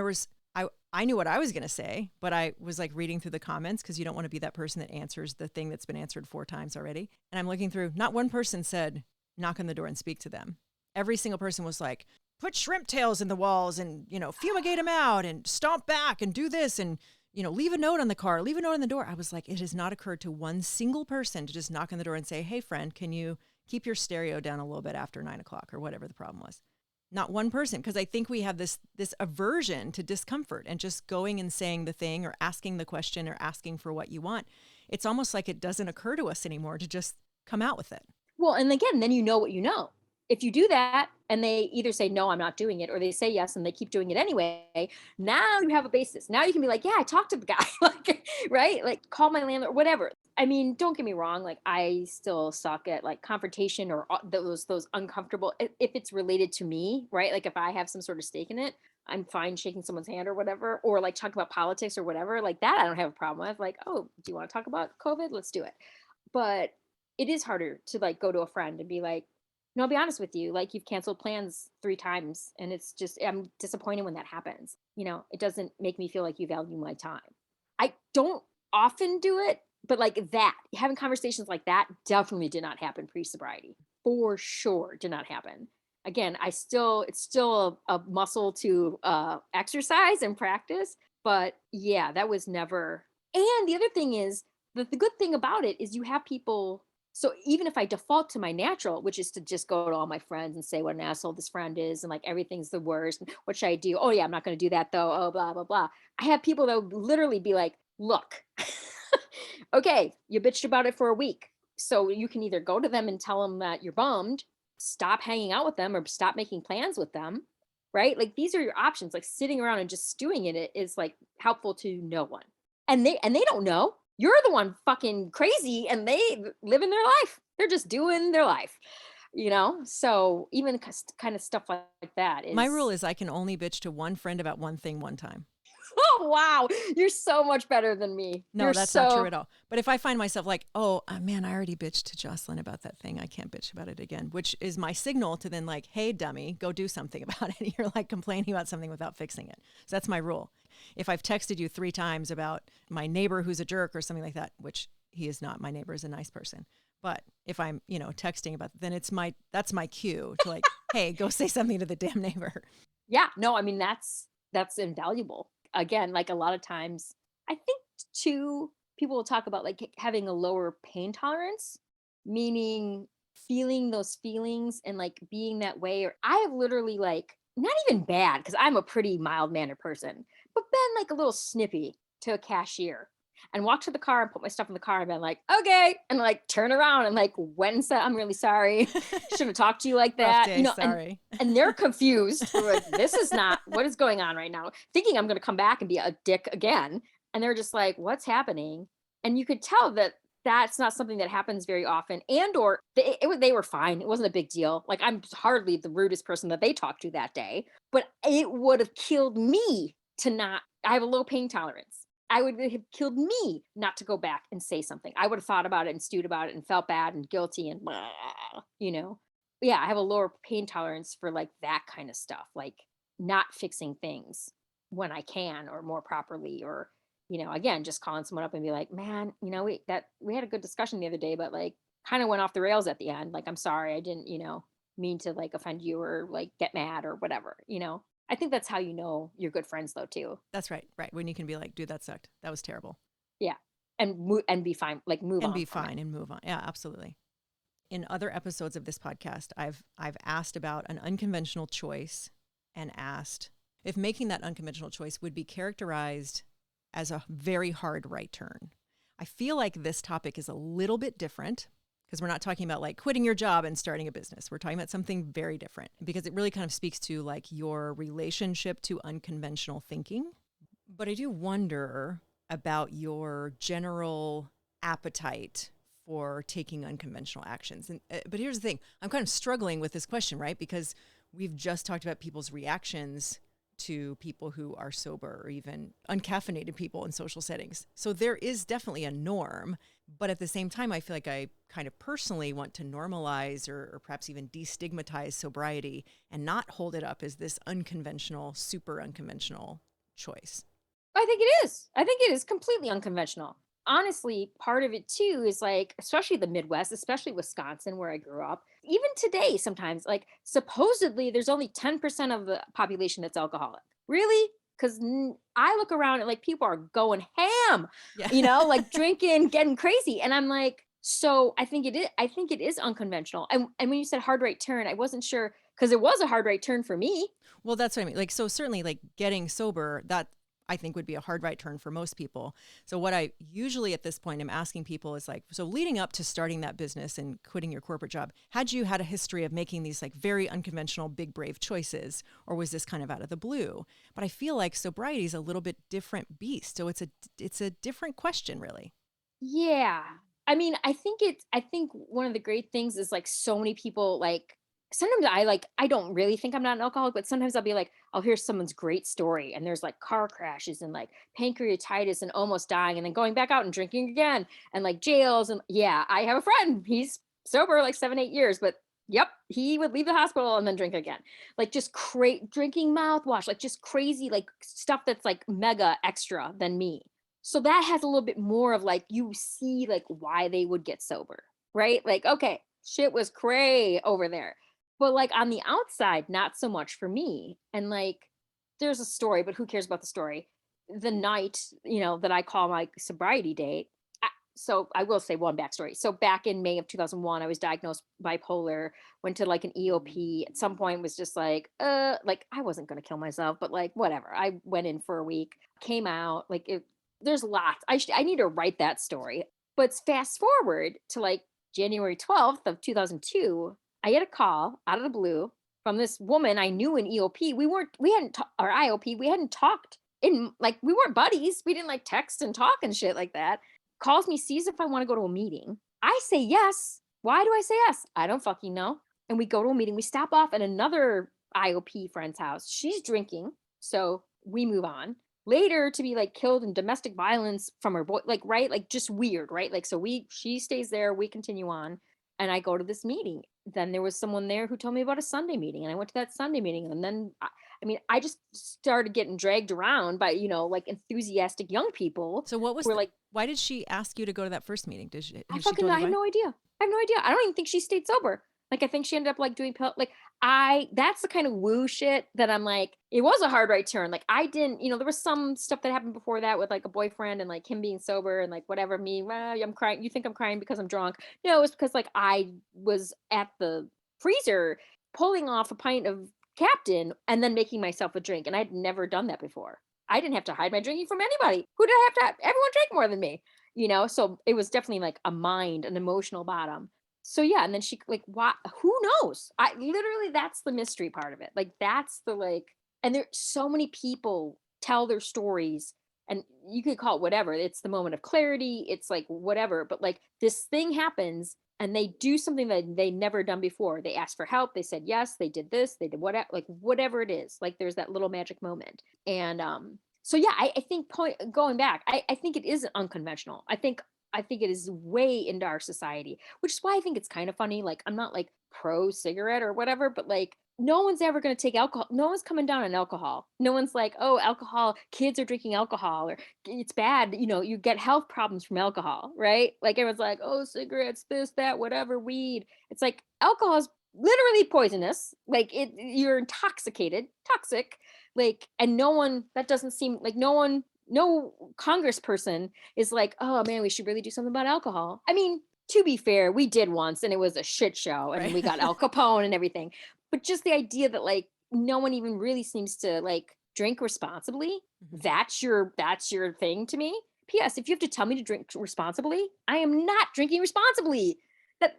I knew what I was going to say, but I was like reading through the comments because you don't want to be that person that answers the thing that's been answered 4 times already. And I'm looking through, not one person said, knock on the door and speak to them. Every single person was like, put shrimp tails in the walls and, fumigate them out and stomp back and do this and, leave a note on the car, leave a note on the door. I was like, it has not occurred to one single person to just knock on the door and say, hey, friend, can you keep your stereo down a little bit after 9 o'clock or whatever the problem was? Not one person, because I think we have this aversion to discomfort and just going and saying the thing or asking the question or asking for what you want. It's almost like it doesn't occur to us anymore to just come out with it. well, and again, then you know what you know. If you do that and they either say, no, I'm not doing it, or they say yes and they keep doing it anyway, now you have a basis. Now you can be like, yeah, I talked to the guy, like, right? Like call my landlord, whatever. I mean, don't get me wrong. Like I still suck at like confrontation or those uncomfortable, if it's related to me, right? Like if I have some sort of stake in it, I'm fine shaking someone's hand or whatever, or like talk about politics or whatever, like that I don't have a problem with. Like, oh, do you want to talk about COVID? Let's do it. But it is harder to like go to a friend and be like, no, I'll be honest with you, like you've canceled plans 3 times and it's just, I'm disappointed when that happens. It doesn't make me feel like you value my time. I don't often do it, but like that, having conversations like that definitely did not happen pre-sobriety. For sure did not happen. Again, it's still a muscle to exercise and practice, but yeah, that was never. And the other thing is, the good thing about it is you have people. So even if I default to my natural, which is to just go to all my friends and say what an asshole this friend is and like everything's the worst, and what should I do? Oh yeah, I'm not going to do that though. Oh, blah, blah, blah. I have people that would literally be like, look, okay, you bitched about it for a week. So you can either go to them and tell them that you're bummed, stop hanging out with them, or stop making plans with them, right? Like these are your options. Like sitting around and just stewing in it is like helpful to no one. And they don't know. You're the one fucking crazy and they living their life. They're just doing their life, So even kind of stuff like that is. My rule is I can only bitch to one friend about one thing one time. Oh, wow. You're so much better than me. No, that's not true at all. But if I find myself like, oh, man, I already bitched to Jocelyn about that thing. I can't bitch about it again, which is my signal to then like, hey, dummy, go do something about it. You're like complaining about something without fixing it. So that's my rule. If I've texted you 3 times about my neighbor who's a jerk or something like that, which he is not, my neighbor is a nice person. But if I'm, texting about it, then that's my cue to like, hey, go say something to the damn neighbor. Yeah, no, I mean, that's invaluable. Again, like a lot of times, I think too, people will talk about like having a lower pain tolerance, meaning feeling those feelings and like being that way. Or I have literally like, not even bad, because I'm a pretty mild mannered person, but been like a little snippy to a cashier and walked to the car and put my stuff in the car and been like, okay, and like turn around and like went and said, I'm really sorry. Should have talked to you like that. Day, sorry. And they're confused. They're like, this is not what is going on right now, thinking I'm going to come back and be a dick again. And they're just like, what's happening? And you could tell that that's not something that happens very often. And or they were fine. It wasn't a big deal. Like I'm hardly the rudest person that they talked to that day, but it would have killed me to not. I have a low pain tolerance. I would have killed me not to go back and say something. I would have thought about it and stewed about it and felt bad and guilty and blah, Yeah, I have a lower pain tolerance for like that kind of stuff, like not fixing things when I can or more properly, or again, just calling someone up and be like, man, we had a good discussion the other day, but like kind of went off the rails at the end. Like, I'm sorry, I didn't, mean to like offend you or like get mad or whatever. I think that's how you're good friends though too. That's right. Right. When you can be like, dude, that sucked. That was terrible. Yeah. And be fine. Like move on. And be fine and move on. Yeah, absolutely. In other episodes of this podcast, I've asked about an unconventional choice and asked if making that unconventional choice would be characterized as a very hard right turn. I feel like this topic is a little bit different because we're not talking about like quitting your job and starting a business. We're talking about something very different because it really kind of speaks to like your relationship to unconventional thinking. But I do wonder about your general appetite for taking unconventional actions. And but here's the thing, I'm kind of struggling with this question, right? Because we've just talked about people's reactions to people who are sober or even uncaffeinated people in social settings. So there is definitely a norm, but at the same time, I feel like I kind of personally want to normalize or perhaps even destigmatize sobriety and not hold it up as this unconventional, super unconventional choice. I think it is. I think it is completely unconventional. Honestly, part of it too is like, especially the Midwest, especially Wisconsin, where I grew up, even today, sometimes, like, supposedly there's only 10% of the population that's alcoholic. Really? Because I look around and like people are going ham, Yeah. like drinking, getting crazy. And I'm like, so I think it is unconventional. And when you said hard right turn, I wasn't sure because it was a hard right turn for me. Well, that's what I mean. Like, so certainly like getting sober, that I think would be a hard right turn for most people. So what I usually at this point am asking people is like, so leading up to starting that business and quitting your corporate job, had you had a history of making these like very unconventional, big, brave choices, or was this kind of out of the blue? But I feel like sobriety is a little bit different beast. So it's a different question, really. Yeah. I think one of the great things is like so many people like sometimes I don't really think I'm not an alcoholic, but sometimes I'll be like, I'll hear someone's great story and there's like car crashes and like pancreatitis and almost dying and then going back out and drinking again and like jails. And yeah, I have a friend. He's sober like 7, 8 years, but yep, he would leave the hospital and then drink again. Like just drinking mouthwash, like just crazy, like stuff that's like mega extra than me. So that has a little bit more of like you see like why they would get sober, right? Like, okay, shit was cray over there. But like on the outside, not so much for me. And like there's a story, but who cares about the story? The night, that I call my sobriety date. So I will say one backstory. So back in May of 2001, I was diagnosed bipolar, went to like an EOP. At some point was just like I wasn't going to kill myself, but like whatever. I went in for a week, came out, there's lots. I need to write that story. But fast forward to like January 12th of 2002, I get a call out of the blue from this woman I knew in EOP. We hadn't, or IOP, we hadn't talked in like, we weren't buddies. We didn't like text and talk and shit like that. Calls me, sees if I want to go to a meeting. I say yes. Why do I say yes? I don't fucking know. And we go to a meeting. We stop off at another IOP friend's house. She's drinking. So we move on. Later to be like killed in domestic violence from her boy, like, right? Like just weird, right? Like, so she stays there, we continue on. And I go to this meeting. Then there was someone there who told me about a Sunday meeting. And I went to that Sunday meeting. And then I just started getting dragged around by, like enthusiastic young people So what was who were like, why did she ask you to go to that first meeting? I Has she fucking told I you have why? no idea. I have no idea. I don't even think she stayed sober. Like I think she ended up like doing like that's the kind of woo shit that I'm like, it was a hard right turn. Like I didn't, there was some stuff that happened before that with like a boyfriend and like him being sober and like whatever me, well, I'm crying. You think I'm crying because I'm drunk? No, it was because like I was at the freezer pulling off a pint of Captain and then making myself a drink. And I'd never done that before. I didn't have to hide my drinking from anybody. Who did I have to have? Everyone drank more than me. So it was definitely like an emotional bottom. So yeah, and then she like, why, who knows? I literally, that's the mystery part of it. Like that's the like, and there so many people tell their stories and you could call it whatever. It's the moment of clarity, it's like whatever, but like this thing happens and they do something that they never done before. They asked for help, they said yes, they did this, they did whatever, like whatever it is, like there's that little magic moment. And so yeah, I think going back, I think it is unconventional. I think it is way into our society, which is why I think it's kind of funny. Like I'm not like pro cigarette or whatever, but like no one's ever going to take alcohol. No one's coming down on alcohol. No one's like, oh, alcohol, kids are drinking alcohol or it's bad. You get health problems from alcohol, right? Like everyone's like, oh, cigarettes, this, that, whatever, weed. It's like alcohol is literally poisonous. Like you're intoxicated, toxic, like, and no one, that doesn't seem like no congressperson is like, oh man, we should really do something about alcohol. I mean, to be fair, we did once and it was a shit show and Right. we got Al Capone and everything. But just the idea that like no one even really seems to like drink responsibly, Mhm. that's your thing to me. P.S. If you have to tell me to drink responsibly, I am not drinking responsibly. That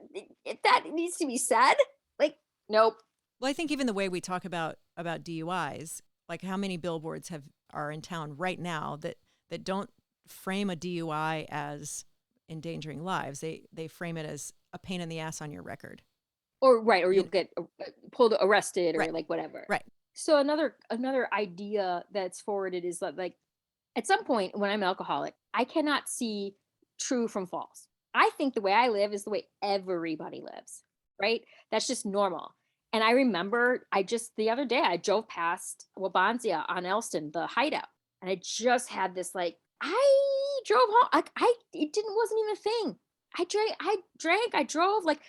needs to be said. Like, nope. Well, I think even the way we talk about DUIs, like how many billboards are in town right now that don't frame a DUI as endangering lives. They frame it as a pain in the ass on your record. Or right, or you'll You, get pulled, arrested, right, or like whatever. right. So another idea that's forwarded is that like at some point when I'm alcoholic, I cannot see true from false. I think the way I live is the way everybody lives, right? That's just normal. And I remember I just the other day I drove past Wabansia on Elston, the hideout, and I just had this like I drove home. I it didn't wasn't even a thing. I drove like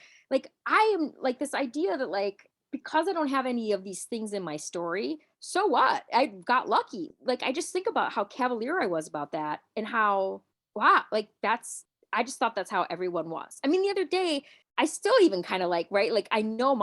I am like this idea that like because I don't have any of these things in my story, so what? I got lucky. Like I just think about how cavalier I was about that and how wow, like that's I just thought that's how everyone was. I mean, the other day I still even kind of like, right? Like I know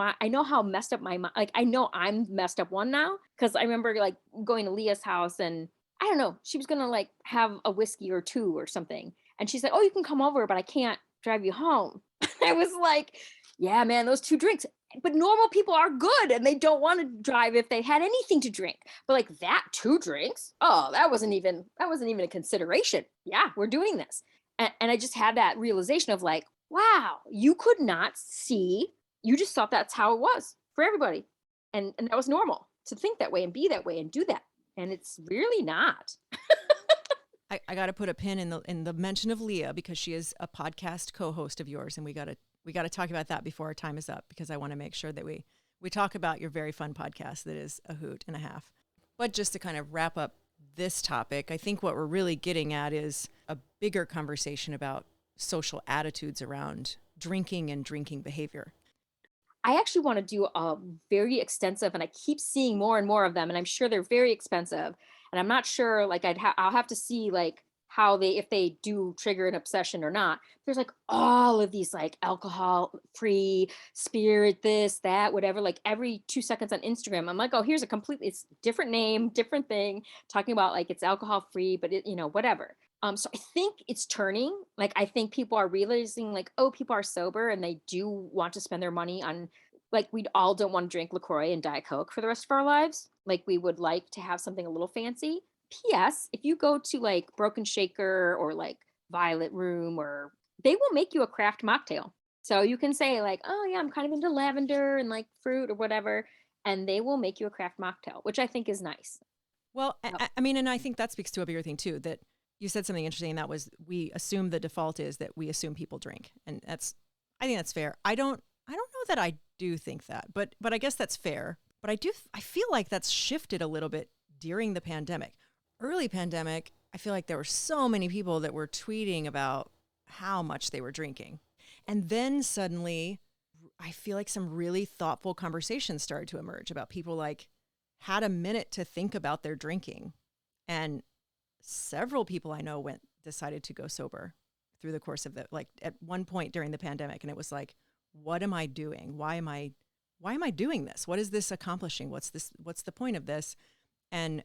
how messed up like I know I'm messed up one now because I remember like going to Leah's house and I don't know, she was gonna like have a whiskey or two or something. And she said, "Oh, you can come over, but I can't drive you home." I was like, yeah, man, those two drinks. But normal people are good and they don't want to drive if they had anything to drink. But like that two drinks, oh, that wasn't even a consideration. Yeah, we're doing this. And I just had that realization of like, wow, you could not see, you just thought that's how it was for everybody. And that was normal to think that way and be that way and do that. And it's really not. I got to put a pin in the mention of Leah because she is a podcast co-host of yours, and we got to talk about that before our time is up because I want to make sure that we talk about your very fun podcast that is a hoot and a half. But just to kind of wrap up this topic, I think what we're really getting at is a bigger conversation about social attitudes around drinking and drinking behavior. I actually want to do a very extensive, and I keep seeing more and more of them, and I'm sure they're very expensive. And I'm not sure, like I'll have to see like how they if they do trigger an obsession or not. There's like all of these like alcohol free spirit, this, that, whatever. Like every 2 seconds on Instagram, I'm like, oh, here's a completely it's different name, different thing, talking about like it's alcohol free, but it, whatever. So I think it's turning. Like I think people are realizing like, oh, people are sober and they do want to spend their money on like we all don't want to drink LaCroix and Diet Coke for the rest of our lives. Like we would like to have something a little fancy. P.S. If you go to like Broken Shaker or like Violet Room or they will make you a craft mocktail. So you can say like, oh yeah, I'm kind of into lavender and like fruit or whatever. And they will make you a craft mocktail, which I think is nice. Well, Yep. I mean, and I think that speaks to a bigger thing too, that you said something interesting, and that was we assume the default is that we assume people drink. And I think that's fair. I don't know that I do think that, but I guess that's fair. But I feel like that's shifted a little bit during the pandemic. Early pandemic, I feel like there were so many people that were tweeting about how much they were drinking. And then suddenly, I feel like some really thoughtful conversations started to emerge about people like had a minute to think about their drinking. And several people I know decided to go sober through the course of like at one point during the pandemic. And it was like, what am I doing? Why am I doing this? What is this accomplishing? What's the point of this? And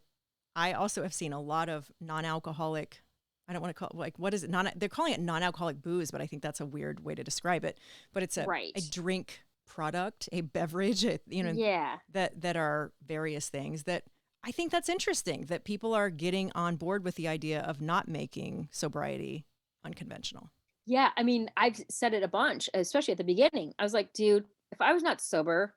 I also have seen a lot of non-alcoholic, I don't want to call it like, what is it? They're calling it non-alcoholic booze, but I think that's a weird way to describe it. But it's a Right. drink product, a beverage, Yeah. that are various things that I think that's interesting that people are getting on board with the idea of not making sobriety unconventional. Yeah, I mean, I've said it a bunch, especially at the beginning. I was like, dude, if I was not sober,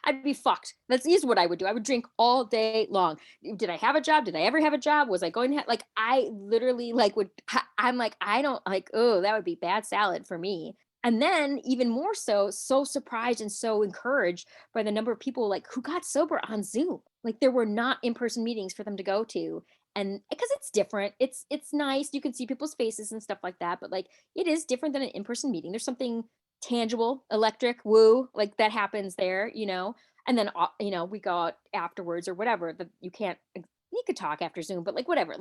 I'd be fucked. That's what I would do. I would drink all day long. Did I have a job? Did I ever have a job? Was I going to have like I literally like I'm like I don't like oh, that would be bad salad for me. And then even more so surprised and so encouraged by the number of people like who got sober on Zoom. Like there were not in-person meetings for them to go to, and because it's different, it's nice, you can see people's faces and stuff like that, but like it is different than an in-person meeting. There's something tangible, electric, woo, like that happens there, and then we go out afterwards or whatever. That you could talk after Zoom, but like whatever,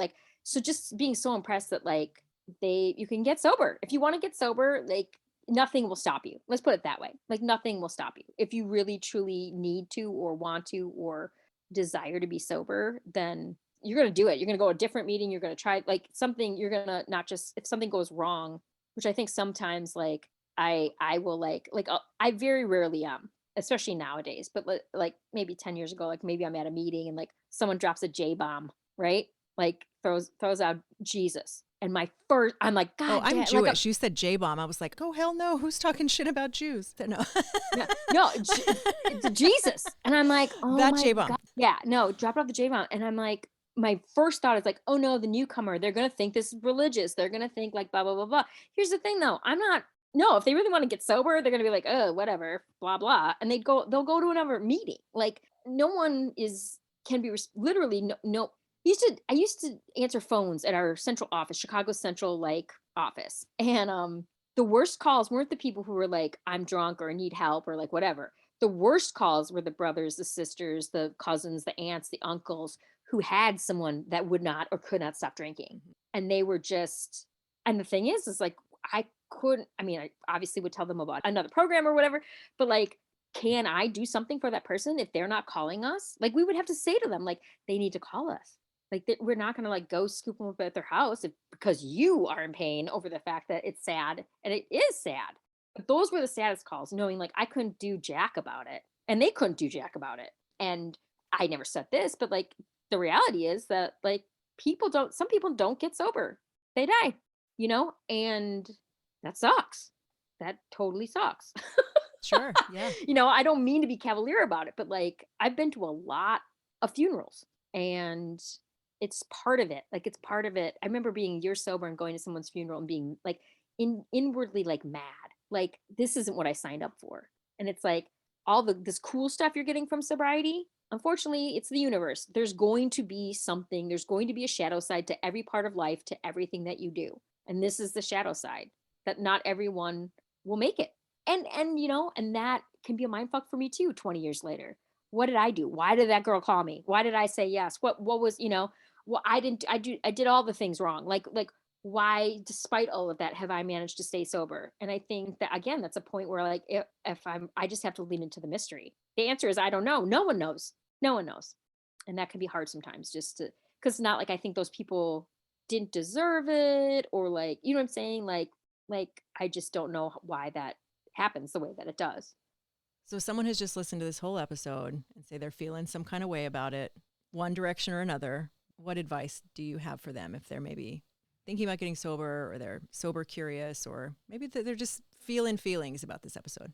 so just being so impressed that like you can get sober if you want to get sober. Like nothing will stop you. Let's put it that way. Like nothing will stop you. If you really truly need to or want to or desire to be sober, then you're going to do it. You're going to go to a different meeting. You're going to try like something. You're going to not just if something goes wrong, which I think sometimes like I will I very rarely am, especially nowadays. But like maybe 10 years ago, like maybe I'm at a meeting and like someone drops a J bomb, right? Like throws out Jesus. And my first, I'm like, Oh, God I'm damn, like Jewish. You said J-bomb. I was like, oh, hell no. Who's talking shit about Jews? No. no, no, it's Jesus. And I'm like, oh That my God. J-bomb. Yeah, no, drop off the J bomb. And I'm like, my first thought is like, oh no, the newcomer, they're going to think this is religious. They're going to think like blah, blah, blah, blah. Here's the thing though. I'm not, no, if they really want to get sober, they're going to be like, oh, whatever, blah, blah. And they'll go to another meeting. Like no one can be literally no. I used to answer phones at our central office, Chicago Central like office. And the worst calls weren't the people who were like, I'm drunk or need help or like whatever. The worst calls were the brothers, the sisters, the cousins, the aunts, the uncles who had someone that would not or could not stop drinking. And they were just, and the thing is like, I couldn't, I mean, I obviously would tell them about another program or whatever, but like, can I do something for that person if they're not calling us? Like, we would have to say to them, like, they need to call us. Like we're not going to like go scoop them up at their house because you are in pain over the fact that it's sad and it is sad. But those were the saddest calls, knowing like I couldn't do jack about it and they couldn't do jack about it. And I never said this, but like the reality is that like some people don't get sober. They die, and that sucks. That totally sucks. Sure. Yeah. I don't mean to be cavalier about it, but like I've been to a lot of funerals and it's part of it. Like it's part of it. I remember being years sober and going to someone's funeral and being like inwardly like mad. Like this isn't what I signed up for. And it's like all this cool stuff you're getting from sobriety. Unfortunately, it's the universe. There's going to be something, there's going to be a shadow side to every part of life, to everything that you do. And this is the shadow side that not everyone will make it. And that can be a mind fuck for me too 20 years later. What did I do? Why did that girl call me? Why did I say yes? What was, well, I did all the things wrong. Like why, despite all of that, have I managed to stay sober? And I think that again, that's a point where like, if I just have to lean into the mystery. The answer is, I don't know. No one knows. No one knows. And that can be hard sometimes cause not like, I think those people didn't deserve it or like, you know what I'm saying? Like, I just don't know why that happens the way that it does. So someone has just listened to this whole episode and say they're feeling some kind of way about it, one direction or another. What advice do you have for them if they're maybe thinking about getting sober or they're sober curious or maybe they're just feeling feelings about this episode?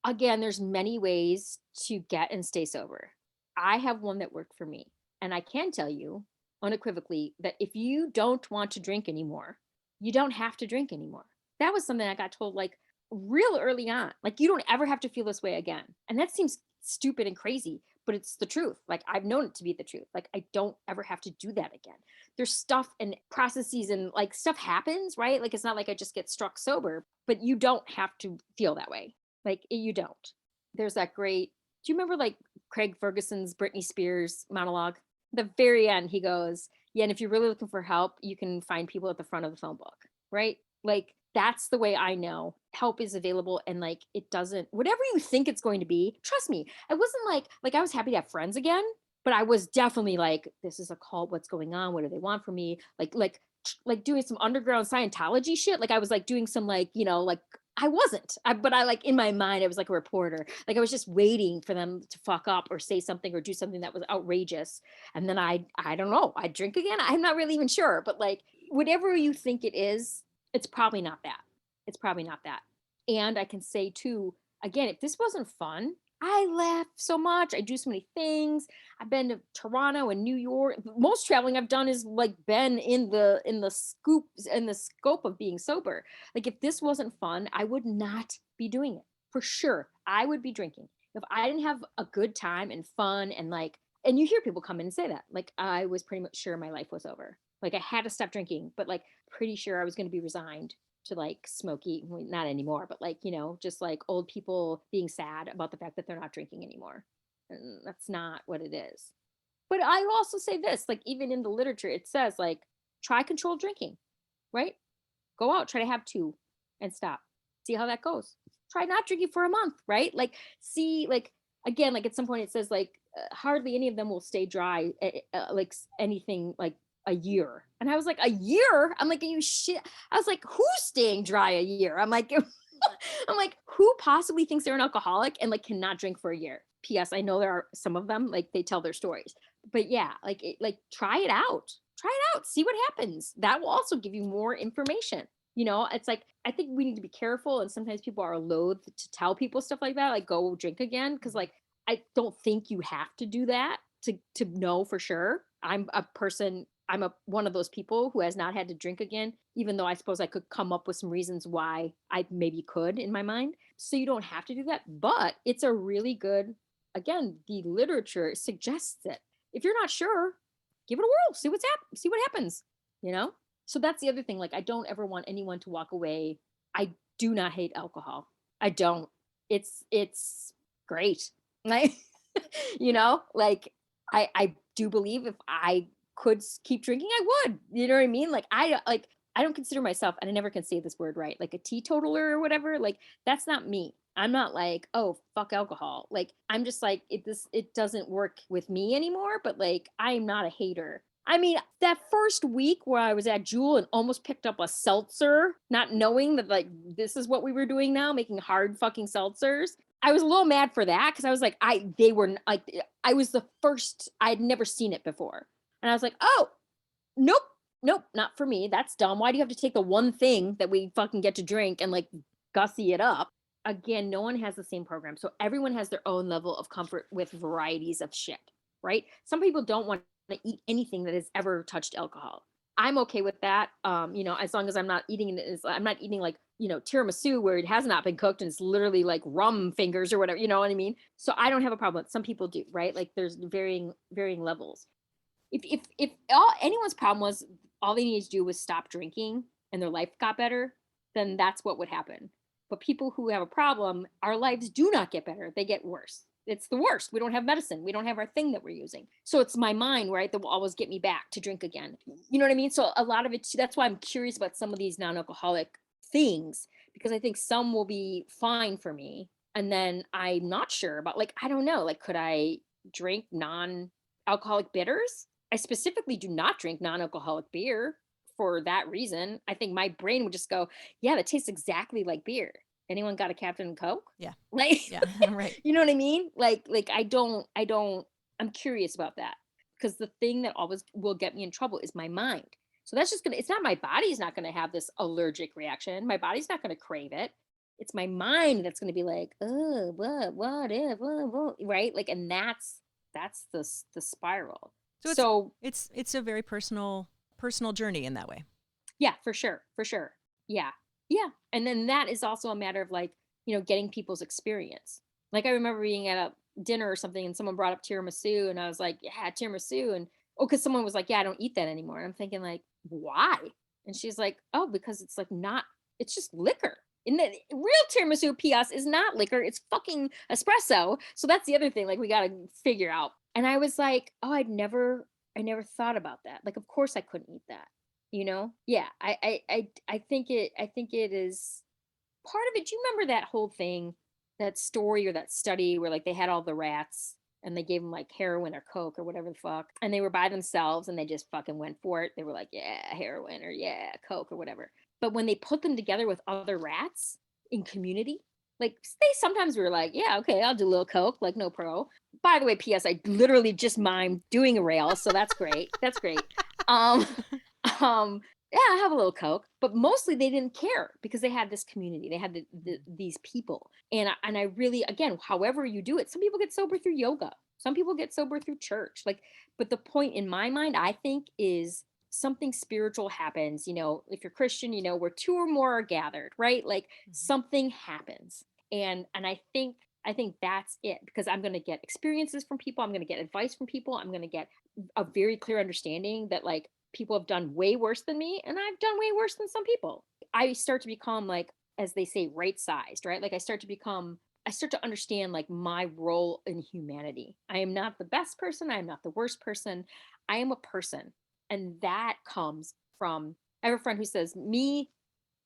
Again, there's many ways to get and stay sober. I have one that worked for me. And I can tell you unequivocally that if you don't want to drink anymore, you don't have to drink anymore. That was something I got told like real early on. Like you don't ever have to feel this way again. And that seems stupid and crazy, but it's the truth. Like I've known it to be the truth. Like I don't ever have to do that again. There's stuff and processes and like stuff happens, right? Like it's not like I just get struck sober, but you don't have to feel that way. Like you don't. There's that great, do you remember like Craig Ferguson's Britney Spears monologue? The very end, he goes, yeah, and if you're really looking for help, you can find people at the front of the phone book, right? Like that's the way I know help is available. And like, it doesn't, whatever you think it's going to be, trust me, I wasn't like I was happy to have friends again, but I was definitely like, this is a cult. What's going on? What do they want from me? Like doing some underground Scientology shit. Like I was like doing some like, like I wasn't, but I like in my mind, I was like a reporter. Like I was just waiting for them to fuck up or say something or do something that was outrageous. And then I don't know, I drink again. I'm not really even sure, but like whatever you think it is, it's probably not that. It's probably not that. And I can say too, again, if this wasn't fun, I laugh so much. I do so many things. I've been to Toronto and New York. Most traveling I've done is like been in the scope of being sober. Like if this wasn't fun, I would not be doing it. For sure. I would be drinking. If I didn't have a good time and fun and like, and you hear people come in and say that, like I was pretty much sure my life was over. Like I had to stop drinking, but like pretty sure I was going to be resigned to like smoky, not anymore, but like, just like old people being sad about the fact that they're not drinking anymore. And that's not what it is. But I also say this, like even in the literature, it says like, try controlled drinking, right? Go out, try to have two and stop. See how that goes. Try not drinking for a month, right? Like, see, like, again, like at some point it says like hardly any of them will stay dry, like anything like a year. And I was like, a year? I'm like, are you shit? I was like, who's staying dry a year? I'm like, I'm like, who possibly thinks they're an alcoholic and like cannot drink for a year? P.S. I know there are some of them, like they tell their stories. But yeah, like try it out. Try it out. See what happens. That will also give you more information. It's like I think we need to be careful, and sometimes people are loath to tell people stuff like that, like go drink again, because like I don't think you have to do that to know for sure. I'm one of those people who has not had to drink again, even though I suppose I could come up with some reasons why I maybe could in my mind. So you don't have to do that, but it's a really good, again, the literature suggests it. If you're not sure, give it a whirl, see what happens, you know? So that's the other thing. Like, I don't ever want anyone to walk away. I do not hate alcohol. I don't. It's great. Like, like I do believe if I could keep drinking, I would. You know what I mean? Like I don't consider myself, and I never can say this word right, like a teetotaler or whatever. Like that's not me. I'm not like, oh fuck alcohol. Like I'm just like it doesn't work with me anymore. But like I'm not a hater. I mean, that first week where I was at Jewel and almost picked up a seltzer, not knowing that like this is what we were doing now, making hard fucking seltzers. I was a little mad for that because I was like, they were like, I was the first, I'd never seen it before. And I was like, oh, nope, nope, not for me. That's dumb. Why do you have to take the one thing that we fucking get to drink and like gussy it up? Again, no one has the same program. So everyone has their own level of comfort with varieties of shit, right? Some people don't want to eat anything that has ever touched alcohol. I'm okay with that. As long as I'm not eating like, tiramisu where it has not been cooked and it's literally like rum fingers or whatever, you know what I mean? So I don't have a problem. Some people do, right? Like there's varying levels. If anyone's problem was all they needed to do was stop drinking and their life got better, then that's what would happen. But people who have a problem, our lives do not get better. They get worse. It's the worst. We don't have medicine. We don't have our thing that we're using. So it's my mind, right, that will always get me back to drink again. You know what I mean? So a lot of it, that's why I'm curious about some of these non-alcoholic things, because I think some will be fine for me. And then I'm not sure about, like, I don't know, like, could I drink non-alcoholic bitters? I specifically do not drink non-alcoholic beer for that reason. I think my brain would just go, yeah, that tastes exactly like beer. Anyone got a Captain Coke? Yeah. Like, Yeah. Right. you know what I mean? Like I'm curious about that, because the thing that always will get me in trouble is my mind. So that's just it's not my body's not going to have this allergic reaction. My body's not going to crave it. It's my mind that's going to be like, oh, what if, right? Like, and that's the spiral. So it's a very personal journey in that way. Yeah, for sure. For sure. Yeah. Yeah. And then that is also a matter of like, getting people's experience. Like I remember being at a dinner or something and someone brought up tiramisu and I was like, yeah, tiramisu. And because someone was like, yeah, I don't eat that anymore. And I'm thinking like, why? And she's like, oh, because it's like it's just liquor. And the real tiramisu PS is not liquor, it's fucking espresso. So that's the other thing, like we got to figure out. And I was like, oh, I never thought about that. Like, of course I couldn't eat that. Yeah, I think it is part of it. Do you remember that whole thing, that story or that study where like they had all the rats and they gave them like heroin or coke or whatever the fuck, and they were by themselves and they just fucking went for it. They were like, yeah, heroin or yeah, coke or whatever. But when they put them together with other rats in community, like they sometimes were like, yeah, okay, I'll do a little coke, like no pro. By the way, PS, I literally just mimed doing a rail, so that's great. That's great. um yeah, I have a little coke, but mostly they didn't care because they had this community, they had these people. And I really, again, however you do it, some people get sober through yoga, some people get sober through church, like, but the point in my mind, I think, is something spiritual happens. If you're Christian, where two or more are gathered, right? Like something happens. And I think that's it, because I'm going to get experiences from people, I'm going to get advice from people, I'm going to get a very clear understanding that like people have done way worse than me and I've done way worse than some people. I start to become, like, as they say, right sized, right? Like I start to understand like my role in humanity. I am not the best person, I am not the worst person, I am a person. And that comes from, I have a friend who says, me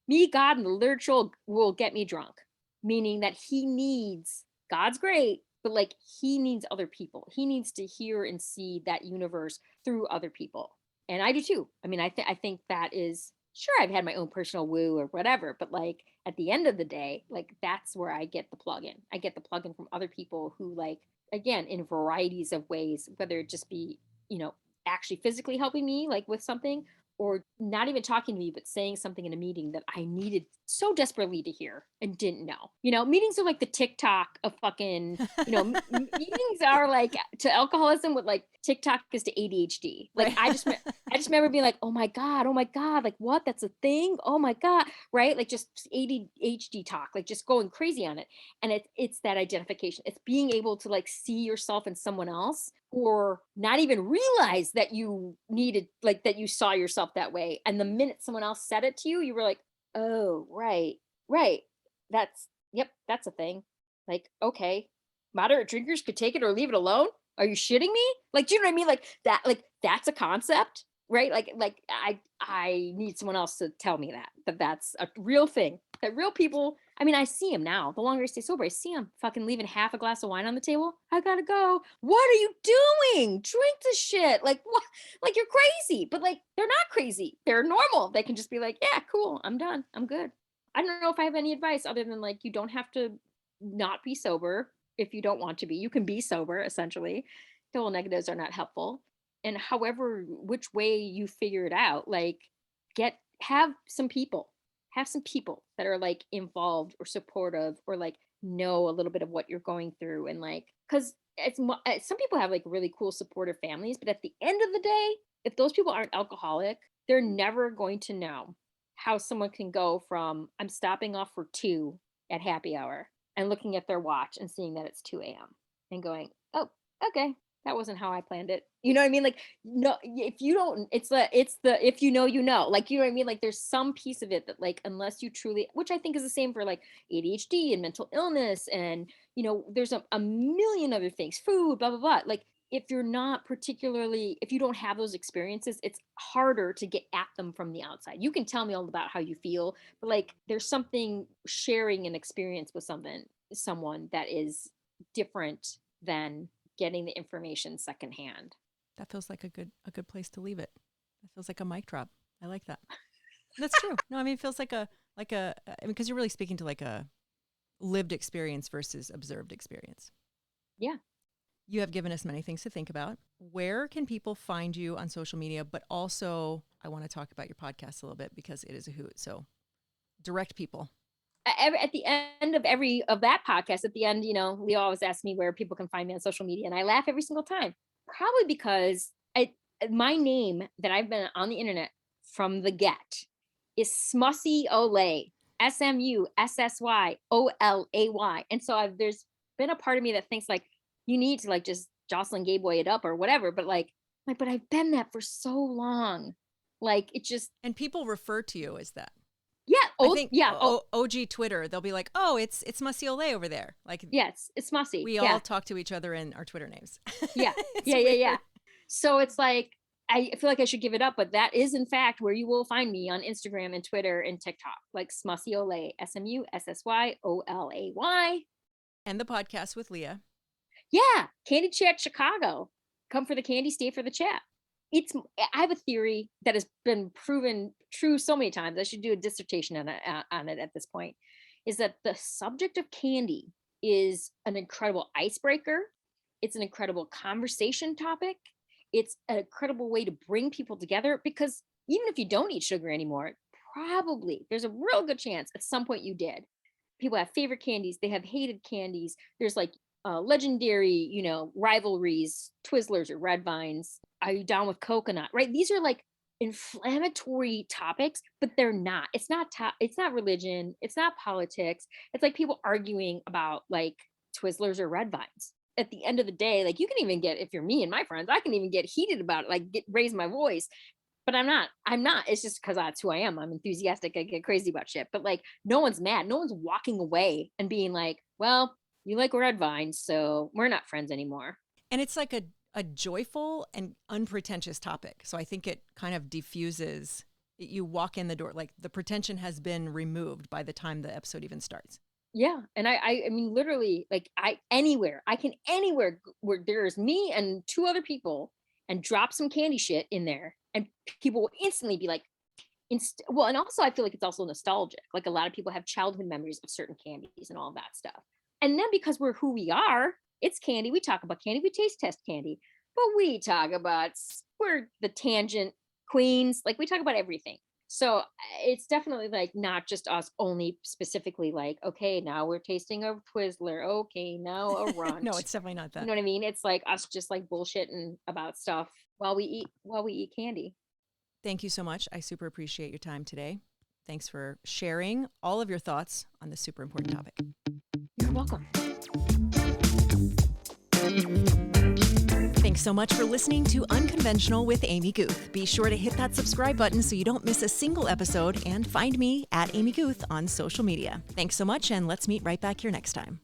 me, God, and the literature will get me drunk, meaning that he needs, God's great, but like he needs other people. He needs to hear and see that universe through other people. And I do too. I mean, I think that is, sure, I've had my own personal woo or whatever, but like at the end of the day, like that's where I get the plug in. I get the plug in from other people who, like, again, in varieties of ways, whether it just be, you know, actually physically helping me like with something, or not even talking to me, but saying something in a meeting that I needed so desperately to hear and didn't know. You know, meetings are like the TikTok of fucking, you know, meetings are like to alcoholism what like TikTok is to ADHD. Like Right. I just remember being like, oh my God, like what? That's a thing? Oh my God. Right? Like just ADHD talk, like just going crazy on it. And it's that identification. It's being able to like see yourself in someone else, or not even realize that you needed, like that you saw yourself that way. And the minute someone else said it to you, you were like, oh, right, right. That's, yep, that's a thing. Like, okay, moderate drinkers could take it or leave it alone. Are you shitting me? Like, do you know what I mean? Like that's a concept, right? Like I need someone else to tell me that that's a real thing. That real people, I mean, I see him now. The longer I stay sober, I see him fucking leaving half a glass of wine on the table. I gotta go. What are you doing? Drink the shit. Like, what? Like, you're crazy. But like, they're not crazy. They're normal. They can just be like, yeah, cool. I'm done. I'm good. I don't know if I have any advice other than like, you don't have to not be sober if you don't want to be. You can be sober, essentially. Double negatives are not helpful. And however, which way you figure it out, like, have some people that are like involved or supportive or like know a little bit of what you're going through. And like, because some people have like really cool supportive families, but at the end of the day, if those people aren't alcoholic, they're never going to know how someone can go from I'm stopping off for 2 at happy hour and looking at their watch and seeing that it's 2 a.m. and going, oh, okay, that wasn't how I planned it. You know what I mean? Like, no, if you don't, it's the if you know, you know. Like, you know what I mean? Like, there's some piece of it that, like, unless you truly, which I think is the same for like ADHD and mental illness, and you know, there's a million other things, food, blah blah blah. Like, if you're not particularly, if you don't have those experiences, it's harder to get at them from the outside. You can tell me all about how you feel, but like, there's something sharing an experience with someone that is different than getting the information secondhand. That feels like a good place to leave it. That feels like a mic drop. I like that. That's true. No, I mean, it feels I mean, because you're really speaking to like a lived experience versus observed experience. Yeah. You have given us many things to think about. Where can people find you on social media? But also, I want to talk about your podcast a little bit because it is a hoot. So direct people. At the end of every of that podcast, at the end, you know, Leo always asks me where people can find me on social media, and I laugh every single time. Probably because my name that I've been on the internet from the get is Smussy Olay, SMUSSYOLAY, and so there's been a part of me that thinks like you need to like just Jocelyn Geboy it up or whatever, but but I've been that for so long, like it just, And people refer to you as that. yeah, I oh think yeah, oh OG Twitter, they'll be like, "Oh, it's Musty Olay over there." Like yes, it's Smussy, we yeah. all talk to each other in our Twitter names. Yeah. It's Yeah. Yeah. Yeah. weird. So it's like, I feel like I should give it up, but that is in fact where you will find me on Instagram and Twitter and TikTok, like Smussy Olay, SMUSSYOLAY. And the podcast with Leah. Yeah. Candy Chat Chicago. Come for the candy, stay for the chat. I have a theory that has been proven true so many times. I should do a dissertation on it at this point. Is that the subject of candy is an incredible icebreaker. It's an incredible conversation topic. It's an incredible way to bring people together, because even if you don't eat sugar anymore, probably there's a real good chance at some point you did. People have favorite candies, they have hated candies. There's like legendary, you know, rivalries, Twizzlers or Red Vines. Are you down with coconut? Right? These are like inflammatory topics, but they're not. It's not religion. It's not politics. It's like people arguing about like Twizzlers or Red Vines. At the end of the day, like you can even get, if you're me and my friends, I can even get heated about it, like raise my voice. But I'm not. It's just because that's who I am. I'm enthusiastic. I get crazy about shit. But like, no one's mad. No one's walking away and being like, well, you like Red Vines, so we're not friends anymore. And it's like a joyful and unpretentious topic. So I think it kind of diffuses You walk in the door, like the pretension has been removed by the time the episode even starts. Yeah. And I mean, literally, like I can anywhere where there's me and two other people and drop some candy shit in there, and people will instantly be like, well, and also I feel like it's also nostalgic. Like a lot of people have childhood memories of certain candies and all that stuff. And then because we're who we are, it's candy. We talk about candy. We taste test candy, but we talk about, we're the tangent queens. Like we talk about everything. So it's definitely like not just us only specifically like, okay, now we're tasting a Twizzler. Okay, now a Runt. No, it's definitely not that. You know what I mean? It's like us just like bullshitting about stuff while we eat candy. Thank you so much. I super appreciate your time today. Thanks for sharing all of your thoughts on this super important topic. You're welcome. Thanks so much for listening to Unconventional with Amy Guth. Be sure to hit that subscribe button so you don't miss a single episode, and find me at Amy Guth on social media. Thanks so much, and let's meet right back here next time.